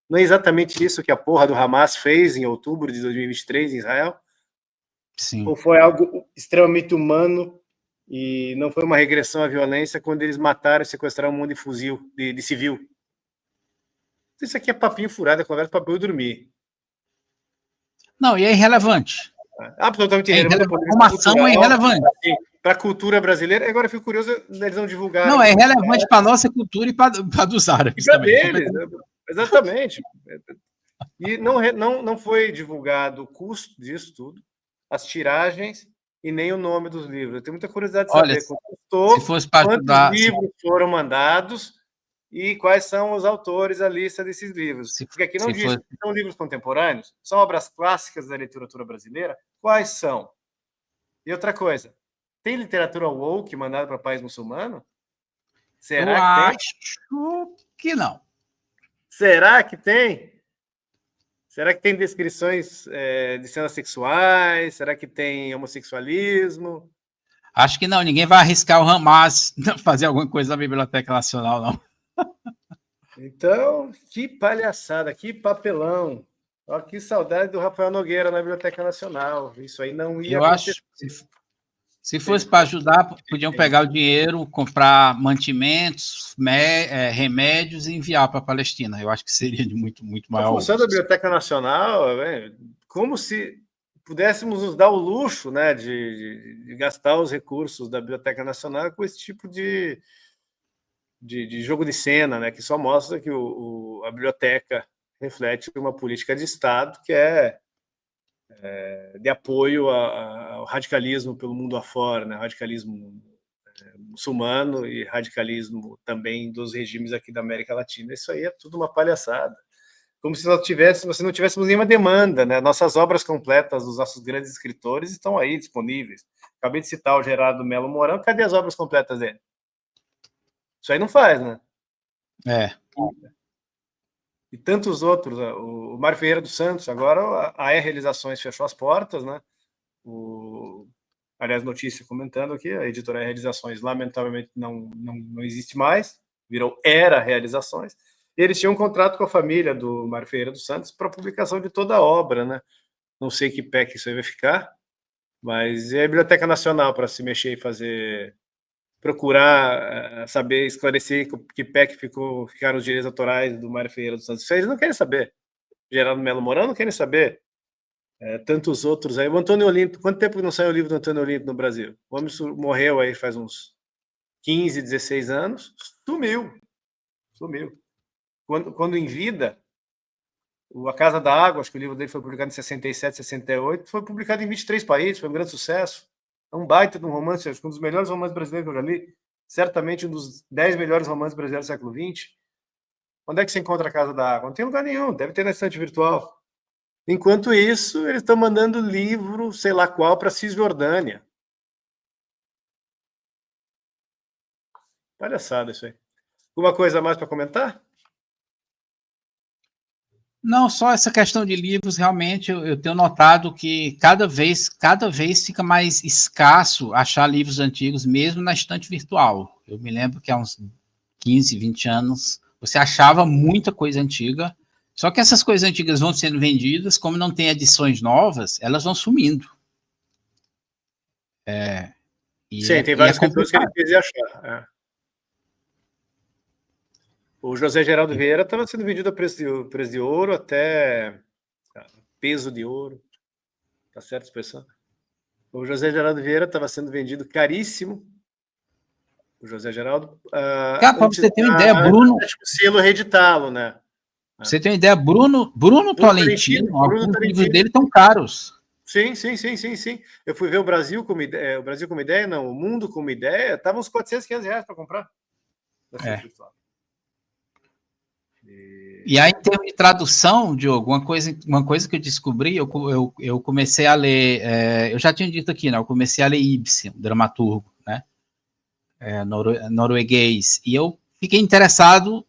Não é exatamente isso que a porra do Hamas fez em outubro de 2023 em Israel? Sim. Ou foi algo extremamente humano e não foi uma regressão à violência quando eles mataram e sequestraram um monte de fuzil, de civil? Isso aqui é papinho furado, é conversa para eu dormir. Não, e é irrelevante. Absolutamente irrelevante. irrelevante. Como ação é irrelevante. Para a cultura brasileira, agora eu fico curioso, eles não divulgaram. Não, é relevante para a nossa cultura e para dos árabes e também. Deles, exatamente. E não foi divulgado o custo disso tudo, as tiragens e nem o nome dos livros. Eu tenho muita curiosidade de saber quanto custou, se fosse para quantos ajudar, livros foram mandados e quais são os autores, a lista desses livros. Porque aqui não diz, são livros contemporâneos, são obras clássicas da literatura brasileira, quais são? E outra coisa, tem literatura woke mandada para país muçulmano? Será que tem? Eu acho que não. Será que tem? Será que tem descrições de cenas sexuais? Será que tem homossexualismo? Acho que não. Ninguém vai arriscar o Hamas fazer alguma coisa na Biblioteca Nacional, não. Então, que palhaçada, que papelão. Olha que saudade do Rafael Nogueira na Biblioteca Nacional. Isso aí não ia acontecer. Se fosse para ajudar, podiam pegar o dinheiro, comprar mantimentos, remédios e enviar para a Palestina. Eu acho que seria de muito maior. A função da Biblioteca Nacional, como se pudéssemos nos dar o luxo, né, de gastar os recursos da Biblioteca Nacional com esse tipo de jogo de cena, né, que só mostra que a biblioteca reflete uma política de Estado que é de apoio ao radicalismo pelo mundo afora, né, radicalismo muçulmano e radicalismo também dos regimes aqui da América Latina. Isso aí é tudo uma palhaçada. Como se nós não tivéssemos nenhuma demanda, né? Nossas obras completas dos nossos grandes escritores estão aí disponíveis. Acabei de citar o Gerardo Melo Mourão, cadê as obras completas dele? Isso aí não faz, né? E tantos outros. O Mário Ferreira dos Santos, agora a Realizações fechou as portas, né? Aliás, notícia comentando aqui, a editora Realizações, lamentavelmente, não existe mais, virou Era Realizações. Eles tinham um contrato com a família do Mário Ferreira dos Santos para a publicação de toda a obra, né? Não sei que pé que isso aí vai ficar, mas é a Biblioteca Nacional para se mexer e procurar saber, esclarecer que pé que ficaram os direitos autorais do Mário Ferreira dos Santos. Isso eles não querem saber. Geraldo Melo Mourão não querem saber. Tantos outros aí. O Antônio Olinto, quanto tempo que não saiu o livro do Antônio Olinto no Brasil? O homem morreu aí faz uns 15, 16 anos, sumiu. Quando em vida, A Casa da Água, acho que o livro dele foi publicado em 67, 68, foi publicado em 23 países, foi um grande sucesso. É um baita de um romance, acho que um dos melhores romances brasileiros que eu já li, certamente um dos 10 melhores romances brasileiros do século XX. Onde é que se encontra A Casa da Água? Não tem lugar nenhum, deve ter na estante virtual. Enquanto isso, eles estão mandando livro, sei lá qual, para a Cisjordânia. Palhaçada isso aí. Alguma coisa a mais para comentar? Não, só essa questão de livros, realmente, eu tenho notado que cada vez fica mais escasso achar livros antigos, mesmo na estante virtual. Eu me lembro que há uns 15, 20 anos, você achava muita coisa antiga, só que essas coisas antigas vão sendo vendidas, como não tem edições novas, elas vão sumindo. Sim, tem vários escritores que ele quis achar. O José Geraldo Vieira estava sendo vendido a preço de ouro até peso de ouro. Tá certo a expressão? O José Geraldo Vieira estava sendo vendido caríssimo. O José Geraldo. Para você ter uma ideia, Bruno. Acho que o selo reeditá-lo, né? Você tem uma ideia, Bruno Tolentino, alguns livros dele estão caros. Sim. Eu fui ver o Brasil como ideia, não, o Mundo como ideia, estava uns 400, 500 reais para comprar. E aí, em termos de tradução, Diogo, uma coisa que eu descobri, eu comecei a ler, eu já tinha dito aqui, né? Eu comecei a ler Ibsen, dramaturgo, né? Norueguês, e eu fiquei interessado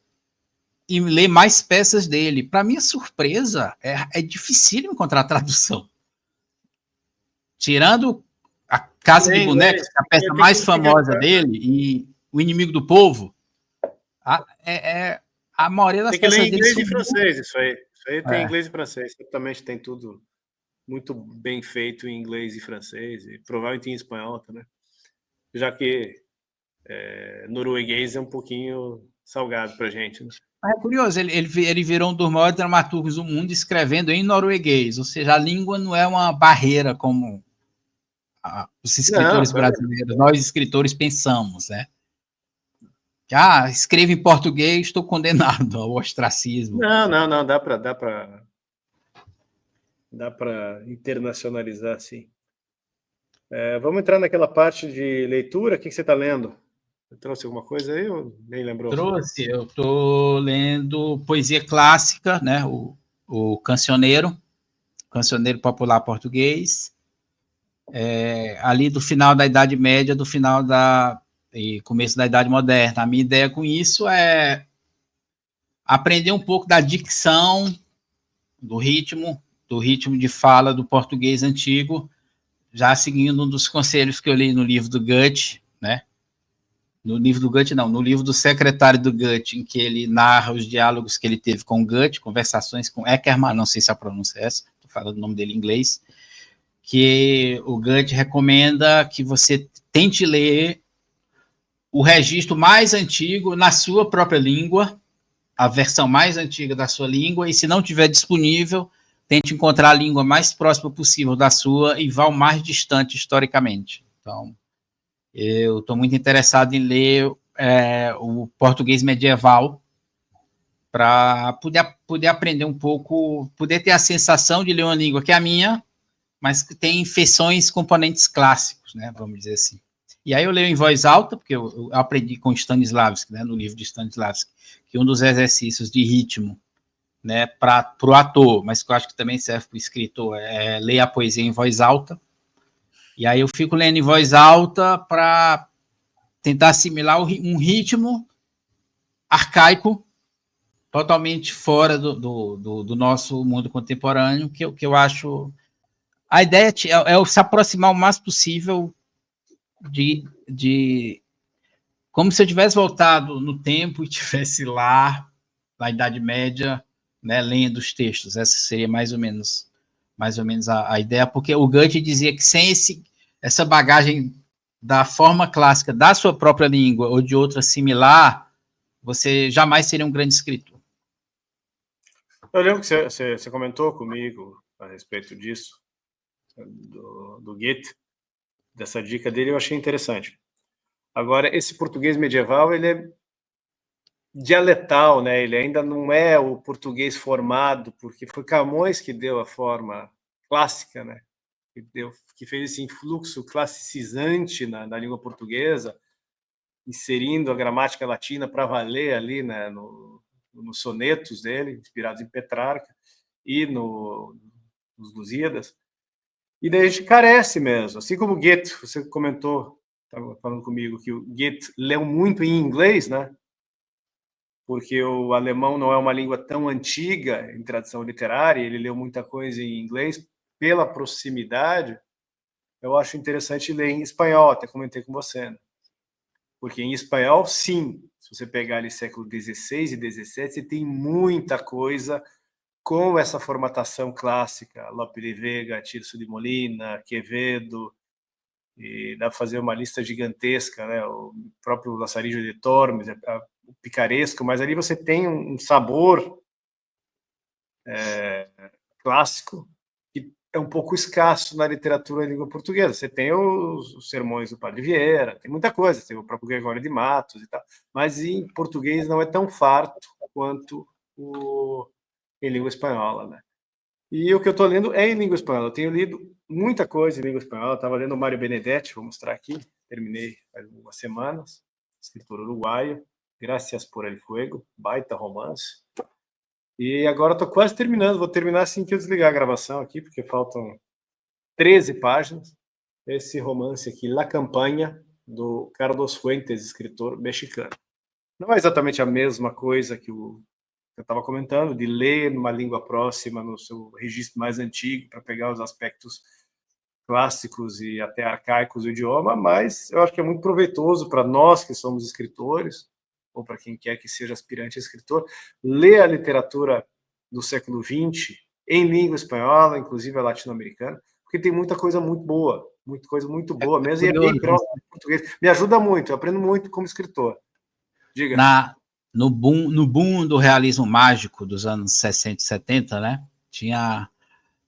em ler mais peças dele. Para minha surpresa, é difícil encontrar tradução. Tirando A Casa de Bonecos, que é a peça mais famosa dele, e O Inimigo do Povo, A maioria das Tem que ler peças em dele inglês são e francês, isso aí. Isso aí tem é, inglês e francês. Certamente tem tudo muito bem feito em inglês e francês, e provavelmente em espanhol também. Já que norueguês é um pouquinho salgado pra gente, né? é curioso, ele virou um dos maiores dramaturgos do mundo escrevendo em norueguês, ou seja, a língua não é uma barreira como os escritores Não, brasileiros, nós escritores pensamos, né? Que, escrevo em português, estou condenado ao ostracismo. não, dá para internacionalizar, sim. Vamos entrar naquela parte de leitura. O que você está lendo? Você trouxe alguma coisa aí ou nem lembrou? Eu estou lendo poesia clássica, né? O Cancioneiro Popular Português, ali do final da Idade Média, do final e começo da Idade Moderna. A minha ideia com isso é aprender um pouco da dicção, do ritmo de fala do português antigo, já seguindo um dos conselhos que eu li no livro do Goethe, né? No livro do Goethe, não, no livro do secretário do Goethe, em que ele narra os diálogos que ele teve com Goethe, conversações com Eckermann, não sei se a pronúncia é essa, estou falando o nome dele em inglês, que o Goethe recomenda que você tente ler o registro mais antigo na sua própria língua, a versão mais antiga da sua língua, e se não tiver disponível, tente encontrar a língua mais próxima possível da sua e vá o mais distante historicamente. Então, eu estou muito interessado em ler o português medieval para poder aprender um pouco, poder ter a sensação de ler uma língua que é a minha, mas que tem feições, componentes clássicos, né, vamos dizer assim. E aí eu leio em voz alta, porque eu aprendi com Stanislavski, né, no livro de Stanislavski, que um dos exercícios de ritmo, né, para o ator, mas que eu acho que também serve para o escritor, é ler a poesia em voz alta. E aí eu fico lendo em voz alta para tentar assimilar um ritmo arcaico, totalmente fora do nosso mundo contemporâneo, que eu acho... A ideia é se aproximar o mais possível de como se eu tivesse voltado no tempo e tivesse lá, na Idade Média, né, lendo os textos. Essa seria mais ou menos a ideia, porque o Goethe dizia que sem essa bagagem da forma clássica da sua própria língua ou de outra similar, você jamais seria um grande escritor. Eu lembro que você comentou comigo a respeito disso, do Goethe, dessa dica dele, eu achei interessante. Agora, esse português medieval, ele é dialetal, né? Ele ainda não é o português formado, porque foi Camões que deu a forma clássica, né? Que fez esse influxo classicizante na língua portuguesa, inserindo a gramática latina para valer ali, né, nos sonetos dele, inspirados em Petrarca, e nos Lusíadas. E daí a gente carece mesmo, assim como Goethe, você comentou, estava falando comigo, que o Goethe leu muito em inglês, né? Porque o alemão não é uma língua tão antiga em tradição literária, ele leu muita coisa em inglês pela proximidade. Eu acho interessante ler em espanhol, até comentei com você, né? Porque em espanhol, sim, se você pegar ali século XVI e XVII, você tem muita coisa com essa formatação clássica, Lope de Vega, Tirso de Molina, Quevedo, e dá para fazer uma lista gigantesca, né? O próprio Lazarillo de Tormes, o picaresco, mas ali você tem um sabor clássico que é um pouco escasso na literatura em língua portuguesa. Você tem os sermões do Padre Vieira, tem muita coisa, tem o próprio Gregório de Matos e tal, mas em português não é tão farto quanto em língua espanhola, né? E o que eu estou lendo é em língua espanhola. Eu tenho lido muita coisa em língua espanhola. Estava lendo o Mário Benedetti, vou mostrar aqui. Terminei faz algumas semanas. Escritor uruguaio. Gracias por el fuego. Baita romance. E agora estou quase terminando. Vou terminar assim que eu desligar a gravação aqui, porque faltam 13 páginas. Esse romance aqui, La Campanha, do Carlos Fuentes, escritor mexicano. Não é exatamente a mesma coisa que eu estava comentando, de ler numa língua próxima, no seu registro mais antigo, para pegar os aspectos clássicos e até arcaicos do idioma, mas eu acho que é muito proveitoso para nós que somos escritores, ou para quem quer que seja aspirante a escritor, ler a literatura do século XX em língua espanhola, inclusive a latino-americana, porque tem muita coisa muito boa, muita coisa muito boa mesmo, e é bem próximo do português. Me ajuda muito, eu aprendo muito como escritor. Diga. No boom do realismo mágico dos anos 60 e 70, né?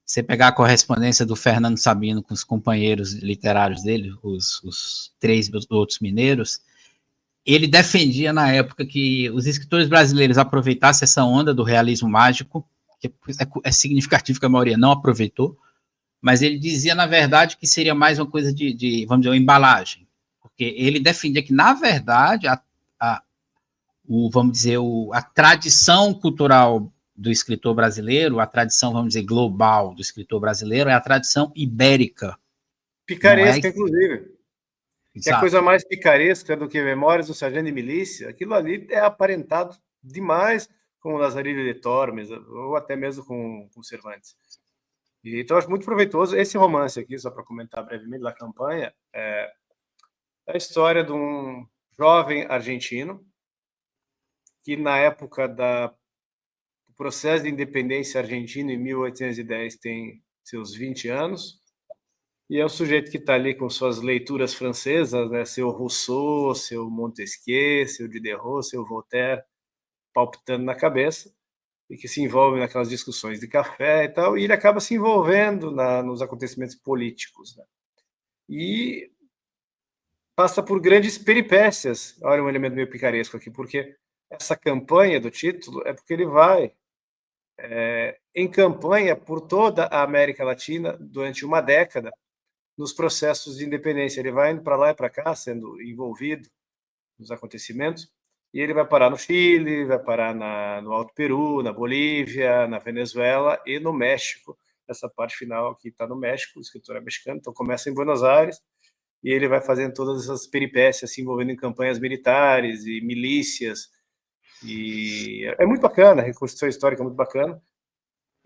Você pegar a correspondência do Fernando Sabino com os companheiros literários dele, os 3 outros mineiros, ele defendia na época que os escritores brasileiros aproveitassem essa onda do realismo mágico, que é significativo que a maioria não aproveitou, mas ele dizia, na verdade, que seria mais uma coisa vamos dizer, uma embalagem, porque ele defendia que, na verdade, vamos dizer, a tradição cultural do escritor brasileiro, a tradição, vamos dizer, global do escritor brasileiro é a tradição ibérica. Picaresca, inclusive. Exato. Que é a coisa mais picaresca do que Memórias do Sargento de Milícia, aquilo ali é aparentado demais com o Lazarillo de Tormes, ou até mesmo com Cervantes. Então, eu acho muito proveitoso. Esse romance aqui, só para comentar brevemente, La Campanha, é a história de um jovem argentino que, na época do processo de independência argentina, em 1810, tem seus 20 anos, e é um sujeito que está ali com suas leituras francesas, né? Seu Rousseau, seu Montesquieu, seu Diderot, seu Voltaire, palpitando na cabeça, e que se envolve naquelas discussões de café e tal, e ele acaba se envolvendo nos acontecimentos políticos, né? E passa por grandes peripécias. Olha um elemento meio picaresco aqui, porque essa campanha do título é porque ele vai em campanha por toda a América Latina durante uma década, nos processos de independência. Ele vai indo para lá e para cá, sendo envolvido nos acontecimentos, e ele vai parar no Chile, vai parar no Alto Peru, na Bolívia, na Venezuela e no México. Essa parte final aqui está no México, o escritor é mexicano, então começa em Buenos Aires, e ele vai fazendo todas essas peripécias, se envolvendo em campanhas militares e milícias, e é muito bacana, a reconstrução histórica é muito bacana,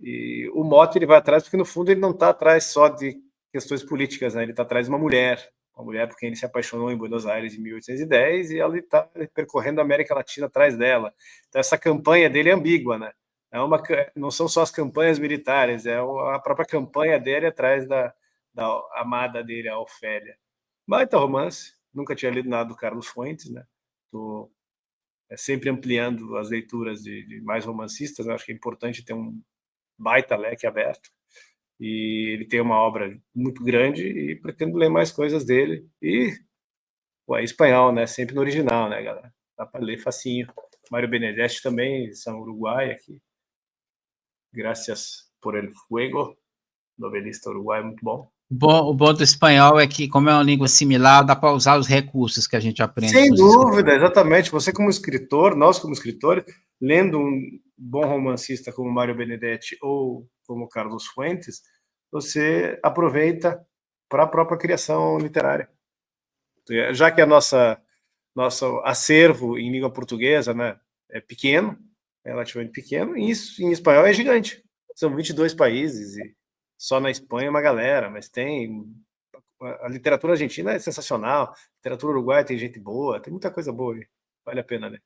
e o mote ele vai atrás, porque no fundo ele não está atrás só de questões políticas, né? Ele está atrás de uma mulher por quem ele se apaixonou em Buenos Aires em 1810, e ela está percorrendo a América Latina atrás dela. Então essa campanha dele é ambígua, né? Não são só as campanhas militares, é a própria campanha dele atrás da amada dele, a Ofélia. Baita romance, nunca tinha lido nada do Carlos Fuentes, né? Estou sempre ampliando as leituras de mais romancistas, eu acho que é importante ter um baita leque aberto, e ele tem uma obra muito grande e pretendo ler mais coisas dele, e espanhol, né, sempre no original, né, galera, dá para ler facinho. Mário Benedetti também, São Uruguai aqui, Gracias por el Fuego, novelista uruguaio muito bom. O bom do espanhol é que, como é uma língua similar, dá para usar os recursos que a gente aprende. Sem dúvida, exatamente. Você como escritor, nós como escritores, lendo um bom romancista como Mário Benedetti ou como Carlos Fuentes, você aproveita para a própria criação literária. Já que nosso acervo em língua portuguesa, né, é pequeno, relativamente pequeno, e isso em espanhol é gigante. São 22 países, e só na Espanha uma galera, mas tem... A literatura argentina é sensacional, a literatura uruguaia tem gente boa, tem muita coisa boa aí, vale a pena, né?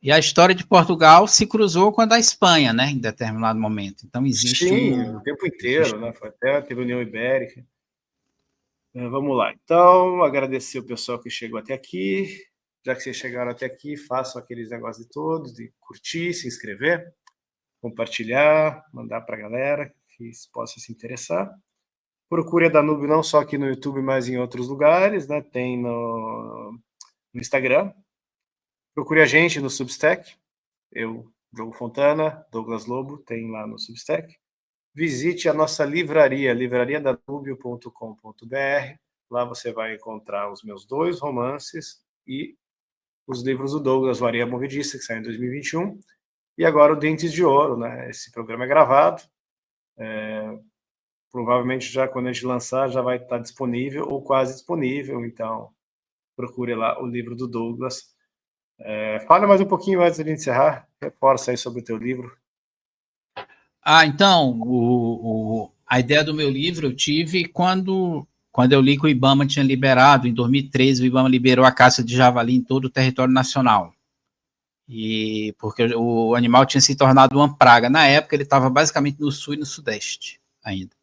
E a história de Portugal se cruzou com a da Espanha, né, em determinado momento. Então existe o tempo inteiro, né? Foi até a União Ibérica. Vamos lá. Então, agradecer o pessoal que chegou até aqui. Já que vocês chegaram até aqui, façam aqueles negócios de todos, de curtir, se inscrever, compartilhar, mandar para a galera que possa se interessar. Procure a Danúbio não só aqui no YouTube, mas em outros lugares, né? Tem no Instagram. Procure a gente no Substack. Eu, Diogo Fontana, Douglas Lobo, tem lá no Substack. Visite a nossa livraria, livrariadanubio.com.br. Lá você vai encontrar os meus 2 romances e os livros do Douglas, o Areia Movediça, que saiu em 2021. E agora o Dentes de Ouro, né? Esse programa é gravado. Provavelmente já quando a gente lançar já vai estar disponível ou quase disponível, então procure lá o livro do Douglas. Fala mais um pouquinho antes de encerrar, reforça aí sobre o teu livro. Então, a ideia do meu livro eu tive quando eu li que o IBAMA tinha liberado, em 2013, o IBAMA liberou a caça de javali em todo o território nacional. e porque o animal tinha se tornado uma praga. Na época, ele estava basicamente no sul e no sudeste ainda.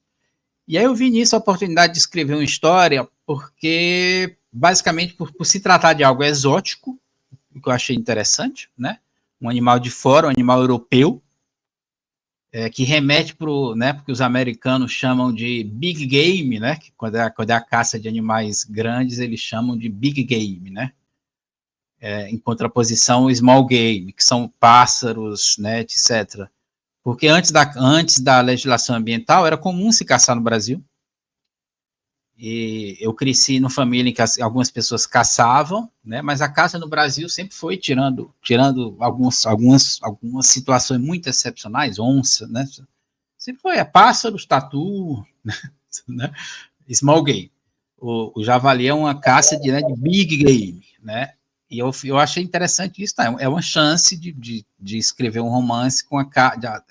E aí eu vi nisso a oportunidade de escrever uma história, porque, basicamente, por se tratar de algo exótico, o que eu achei interessante, né? Um animal de fora, um animal europeu, que remete para o, né, porque os americanos chamam de big game, né, que quando é a caça de animais grandes, eles chamam de big game, né, em contraposição ao small game, que são pássaros, né, etc. Porque antes da legislação ambiental, era comum se caçar no Brasil, e eu cresci numa família em que algumas pessoas caçavam, né, mas a caça no Brasil sempre foi tirando algumas situações muito excepcionais, onça, né, sempre foi pássaros, tatu, né, small game. O javali é uma caça de big game, né, e eu achei interessante isso, tá? É uma chance de escrever um romance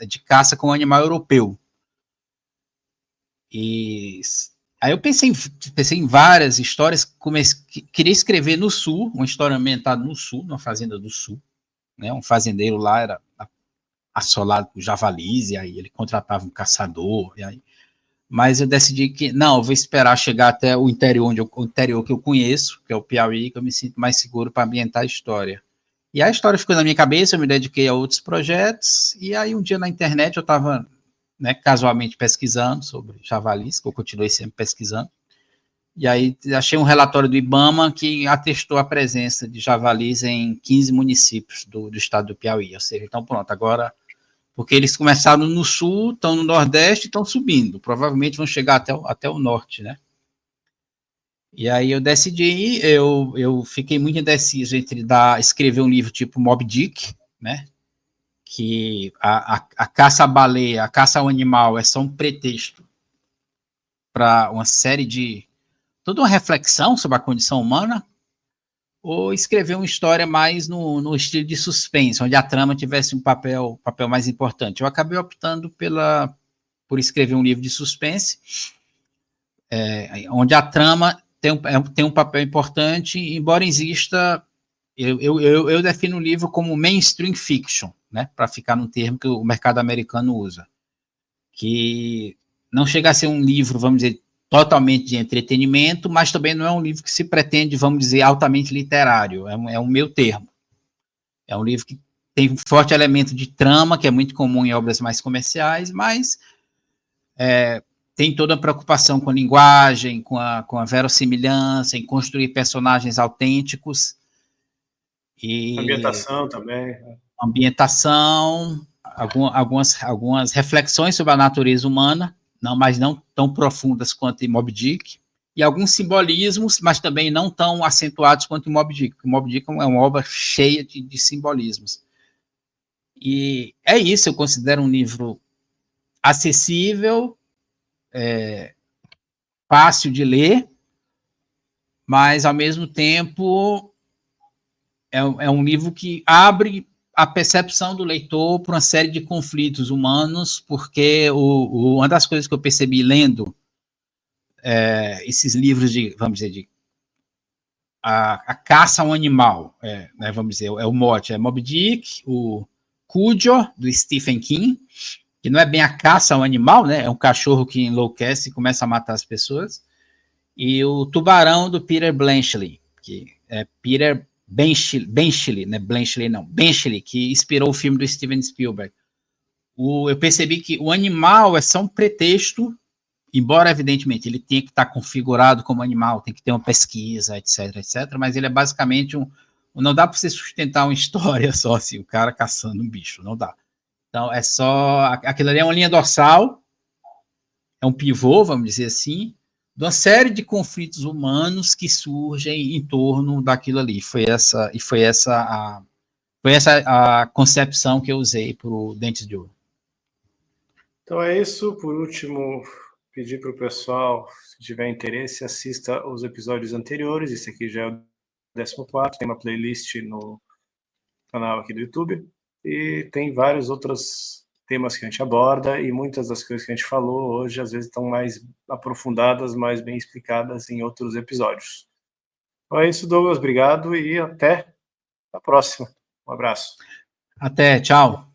de caça com um animal europeu. E aí eu pensei em várias histórias, queria escrever no sul, uma história ambientada no sul, numa fazenda do sul, né? Um fazendeiro lá era assolado por javalis, e aí ele contratava um caçador, e aí, mas eu decidi que, não, eu vou esperar chegar até o interior, o interior que eu conheço, que é o Piauí, que eu me sinto mais seguro para ambientar a história. E a história ficou na minha cabeça, eu me dediquei a outros projetos, e aí um dia na internet eu estava, né, casualmente pesquisando sobre javalis, que eu continuei sempre pesquisando, e aí achei um relatório do IBAMA que atestou a presença de javalis em 15 municípios do estado do Piauí, ou seja, então pronto, agora, porque eles começaram no sul, estão no nordeste e estão subindo, provavelmente vão chegar até o norte, né? E aí eu decidi, eu fiquei muito indeciso entre escrever um livro tipo Moby Dick, né? Que a caça à baleia, a caça ao animal é só um pretexto para uma série de toda uma reflexão sobre a condição humana, ou escrever uma história mais no estilo de suspense, onde a trama tivesse um papel mais importante. Eu acabei optando por escrever um livro de suspense, onde a trama tem um papel importante, embora exista. Eu defino o livro como mainstream fiction, né, para ficar num termo que o mercado americano usa, que não chega a ser um livro, vamos dizer, totalmente de entretenimento, mas também não é um livro que se pretende, vamos dizer, altamente literário, é um meio termo. É um livro que tem um forte elemento de trama, que é muito comum em obras mais comerciais, mas tem toda a preocupação com a linguagem, com a verossimilhança, em construir personagens autênticos. E ambientação também. ambientação, algumas reflexões sobre a natureza humana, mas não tão profundas quanto em Moby Dick, e alguns simbolismos, mas também não tão acentuados quanto em Moby Dick. O Moby Dick é uma obra cheia de simbolismos. E é isso, eu considero um livro acessível, fácil de ler, mas, ao mesmo tempo, é um livro que abre a percepção do leitor para uma série de conflitos humanos, porque uma das coisas que eu percebi lendo esses livros vamos dizer, a caça a um animal, né, vamos dizer, o mote, Moby Dick, o Cujo, do Stephen King, que não é bem a caça ao animal, né, é um cachorro que enlouquece e começa a matar as pessoas, e o Tubarão, do Peter Benchley, que é Peter Benchley, né, Benchley, que inspirou o filme do Steven Spielberg. Eu percebi que o animal é só um pretexto, embora, evidentemente, ele tenha que estar configurado como animal, tem que ter uma pesquisa, etc, mas ele é basicamente não dá para você sustentar uma história só assim, o cara caçando um bicho, não dá. Então, é só, aquilo ali é uma linha dorsal, é um pivô, vamos dizer assim, de uma série de conflitos humanos que surgem em torno daquilo ali. Foi essa a concepção que eu usei para o Dentes de Ouro. Então é isso. Por último, pedir para o pessoal, se tiver interesse, assista os episódios anteriores. Esse aqui já é o 14º, tem uma playlist no canal aqui do YouTube, e tem vários outros temas que a gente aborda, e muitas das coisas que a gente falou hoje, às vezes, estão mais aprofundadas, mais bem explicadas em outros episódios. Então é isso, Douglas, obrigado, e até a próxima. Um abraço. Até, tchau.